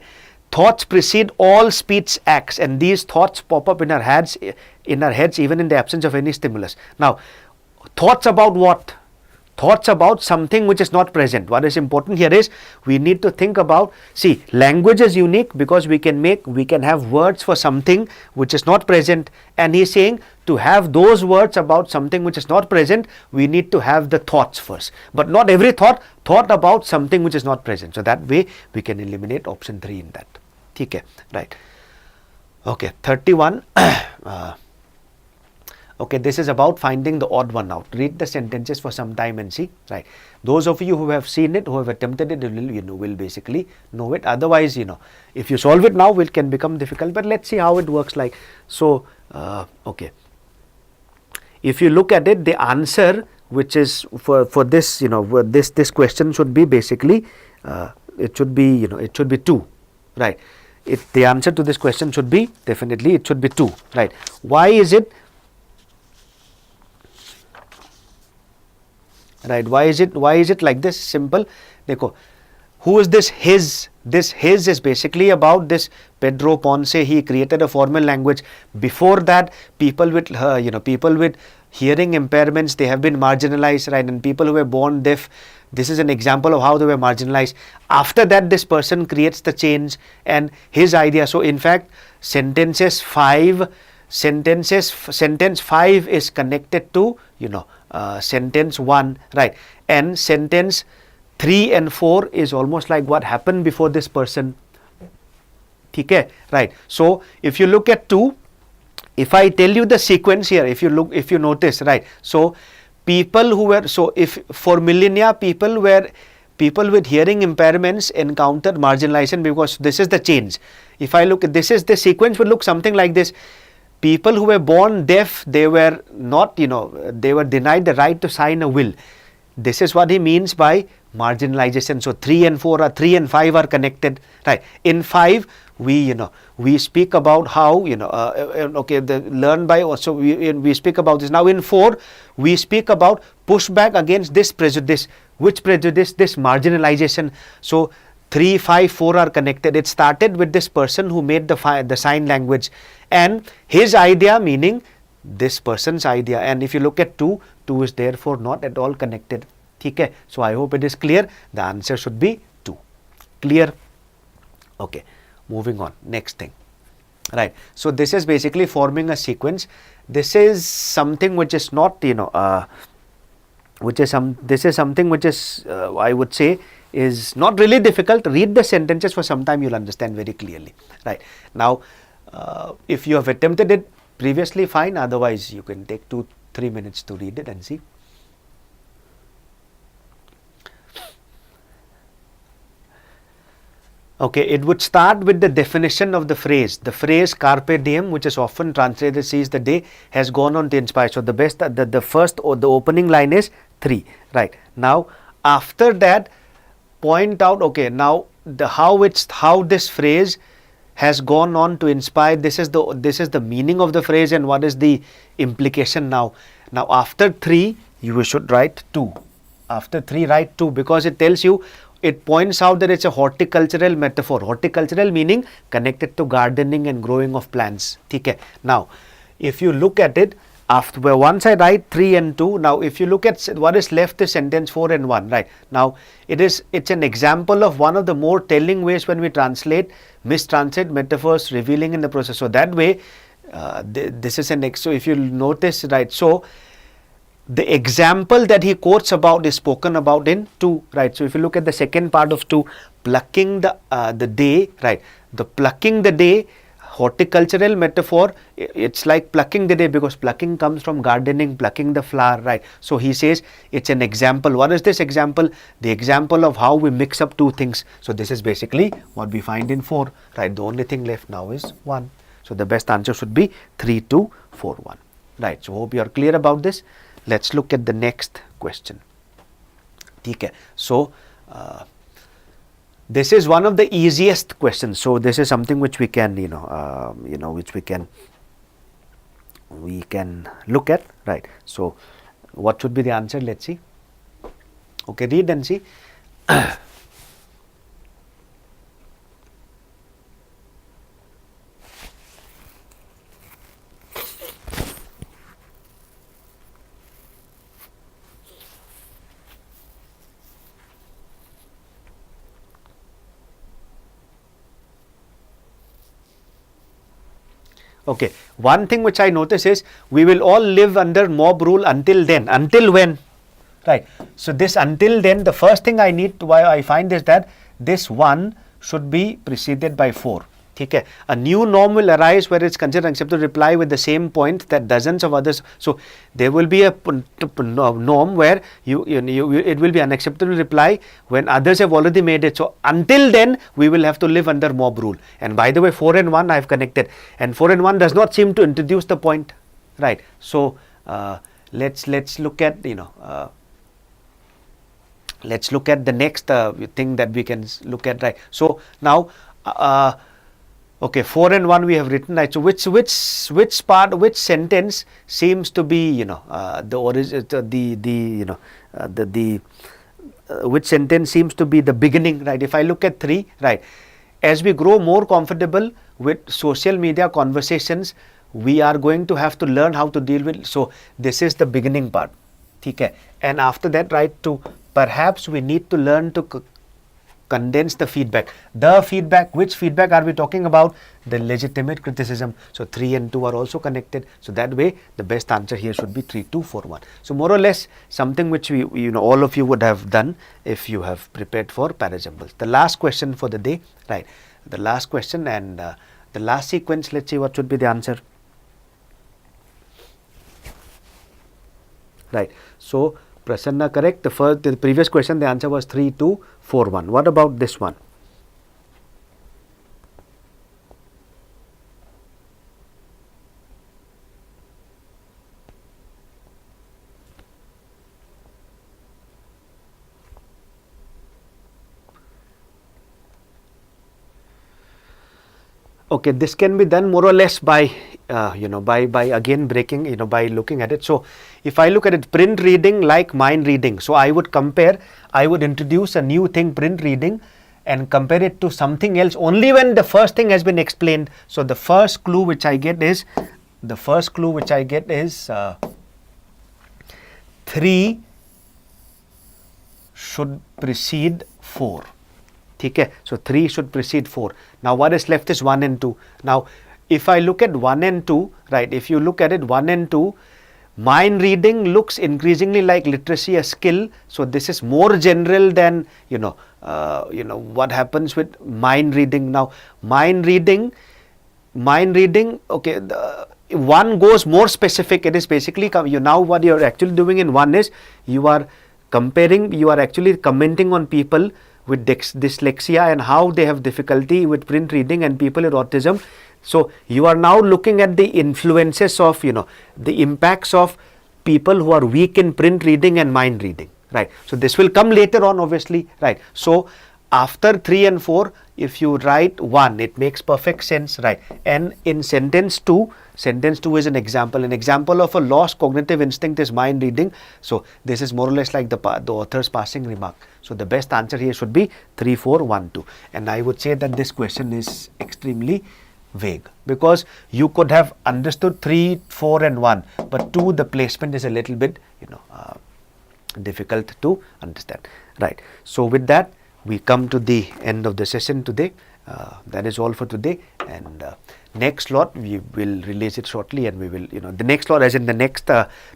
Thoughts precede all speech acts, and these thoughts pop up in our heads even in the absence of any stimulus. Now, thoughts about what? Thoughts about something which is not present. What is important here is we need to think about, see, language is unique because we can have words for something which is not present, and he's saying to have those words about something which is not present, we need to have the thoughts first, but not every thought about something which is not present. So that way we can eliminate option 3 in that. Okay, right? Okay, 31. Okay, this is about finding the odd one out. Read the sentences for some time and see, right? Those of you who have seen it, who have attempted it, will basically know it. Otherwise, if you solve it now, it can become difficult, but let's see how it works like. So, okay. If you look at it, the answer which is for this, this question should be basically, it should be 2, right? The answer to this question should be, definitely, it should be 2, right? Why is it? Right? Why is it like this? Simple. Dekho, who is this his? This his is basically about this Pedro Ponce. He created a formal language. Before that, people with hearing impairments, they have been marginalized, right? And people who were born deaf, this is an example of how they were marginalized. After that, this person creates the change and his idea. So in fact, sentence 5 is connected to sentence 1, right? And sentence 3 and 4 is almost like what happened before this person. Okay, right? So if you look at 2, if I tell you the sequence here, if you notice, right? So people who were, so if for millennia people with hearing impairments encountered marginalization, because this is the change. If I look at this, is the sequence would look something like this. People who were born deaf, they were not, they were denied the right to sign a will. This is what he means by marginalization. So 3 and 4 are 3 and 5 are connected, right? In 5 we speak about how okay, the learn by also we speak about this. Now in 4 we speak about pushback against this prejudice. Which prejudice? This marginalization. So 3, 5, 4 are connected. It started with this person who made the sign language, and his idea, meaning this person's idea. And if you look at 2 is therefore not at all connected. Okay, so I hope it is clear. The answer should be 2. Clear? Okay, moving on. Next thing. Right. So this is basically forming a sequence. This is something which is not, this is something which is, I would say, is not really difficult. Read the sentences for some time, you'll understand very clearly. Right. Now, if you have attempted it previously, fine. Otherwise, you can take 2-3 minutes to read it and see. Okay, it would start with the definition of the phrase. The phrase carpe diem, which is often translated seize the day, has gone on to inspire. So the best, the first or the opening line is 3. Right. Now, after that, point out, okay, now how this phrase has gone on to inspire. This is the meaning of the phrase and what is the implication now. Now after 3, you should write 2. After 3, write 2, because it tells you, it points out that it's a horticultural metaphor. Horticultural meaning connected to gardening and growing of plants. Okay. Now, if you look at it, once I write 3 and 2, now if you look at what is left is sentence 4 and 1, right? Now, it's an example of one of the more telling ways when we mistranslate metaphors, revealing in the process. So that way, this is so if you notice, right? So the example that he quotes about is spoken about in 2, right? So if you look at the second part of 2, plucking the day, right? The plucking the day, horticultural metaphor, it's like plucking the day, because plucking comes from gardening, plucking the flower, right? So he says it's an example. What is this example? The example of how we mix up 2 things. So this is basically what we find in 4, right? The only thing left now is 1. So the best answer should be 3, 2, 4, 1, right? So hope you are clear about this. Let's look at the next question. Okay. So this is one of the easiest questions. So this is something which we can, which we can look at, right? So what should be the answer? Let's see. Okay, read and see. Okay, one thing which I notice is we will all live under mob rule until then. Until when? Right. So this until then, the first thing I find is that this 1 should be preceded by 4. Okay. A new norm will arise where it's considered acceptable to reply with the same point that dozens of others. So there will be a norm where it will be unacceptable to reply when others have already made it. So until then, we will have to live under mob rule. And by the way, 4 and 1 I have connected, and 4 and 1 does not seem to introduce the point, right? So let's look at let's look at the next thing that we can look at, right? So now. Okay, 4 and 1 we have written, right? So which sentence seems to be which sentence seems to be the beginning, right? If I look at 3, right, as we grow more comfortable with social media conversations, we are going to have to learn how to deal with. So this is the beginning part, okay? And after that, right, perhaps we need to learn to condense the feedback. Which feedback are we talking about? The legitimate criticism. So 3 and 2 are also connected. So that way, the best answer here should be 3, 2, 4, 1. So more or less something which all of you would have done if you have prepared for parajamples. The last question for the day, right? The last question and the last sequence. Let's see what should be the answer. Right. So Prasanna, correct. The previous question, the answer was 3, 2, 4, 1. What about this one? Okay, this can be done more or less by by again breaking, by looking at it. So if I look at it, print reading like mind reading, so I would introduce a new thing, print reading, and compare it to something else only when the first thing has been explained. So the first clue which I get is 3 should precede 4. Okay, so 3 should precede 4. Now what is left is 1 and 2. Now if I look at 1 and 2, right, if you look at it, 1 and 2, mind reading looks increasingly like literacy, a skill. So this is more general than what happens with mind reading. Now mind reading, okay, one goes more specific. It is basically now what you are actually doing in one is you are actually commenting on people with dyslexia and how they have difficulty with print reading and people with autism. So you are now looking at the influences of the impacts of people who are weak in print reading and mind reading, right? So this will come later on, obviously, right? So after 3 and 4, if you write 1, it makes perfect sense, right? And in sentence 2 is an example of a lost cognitive instinct is mind reading. So this is more or less like the author's passing remark. So the best answer here should be 3, 4, 1, 2. And I would say that this question is extremely vague because you could have understood 3, 4 and 1, but 2, the placement is a little bit difficult to understand, right? So with that, we come to the end of the session today. That is all for today, and next slot we will release it shortly, and we will the next slot, as in the next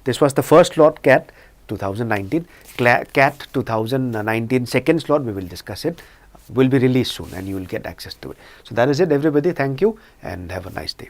this was the first slot, CAT 2019, CAT 2019 second slot, we will discuss it, will be released soon and you will get access to it. So that is it, everybody. Thank you and have a nice day.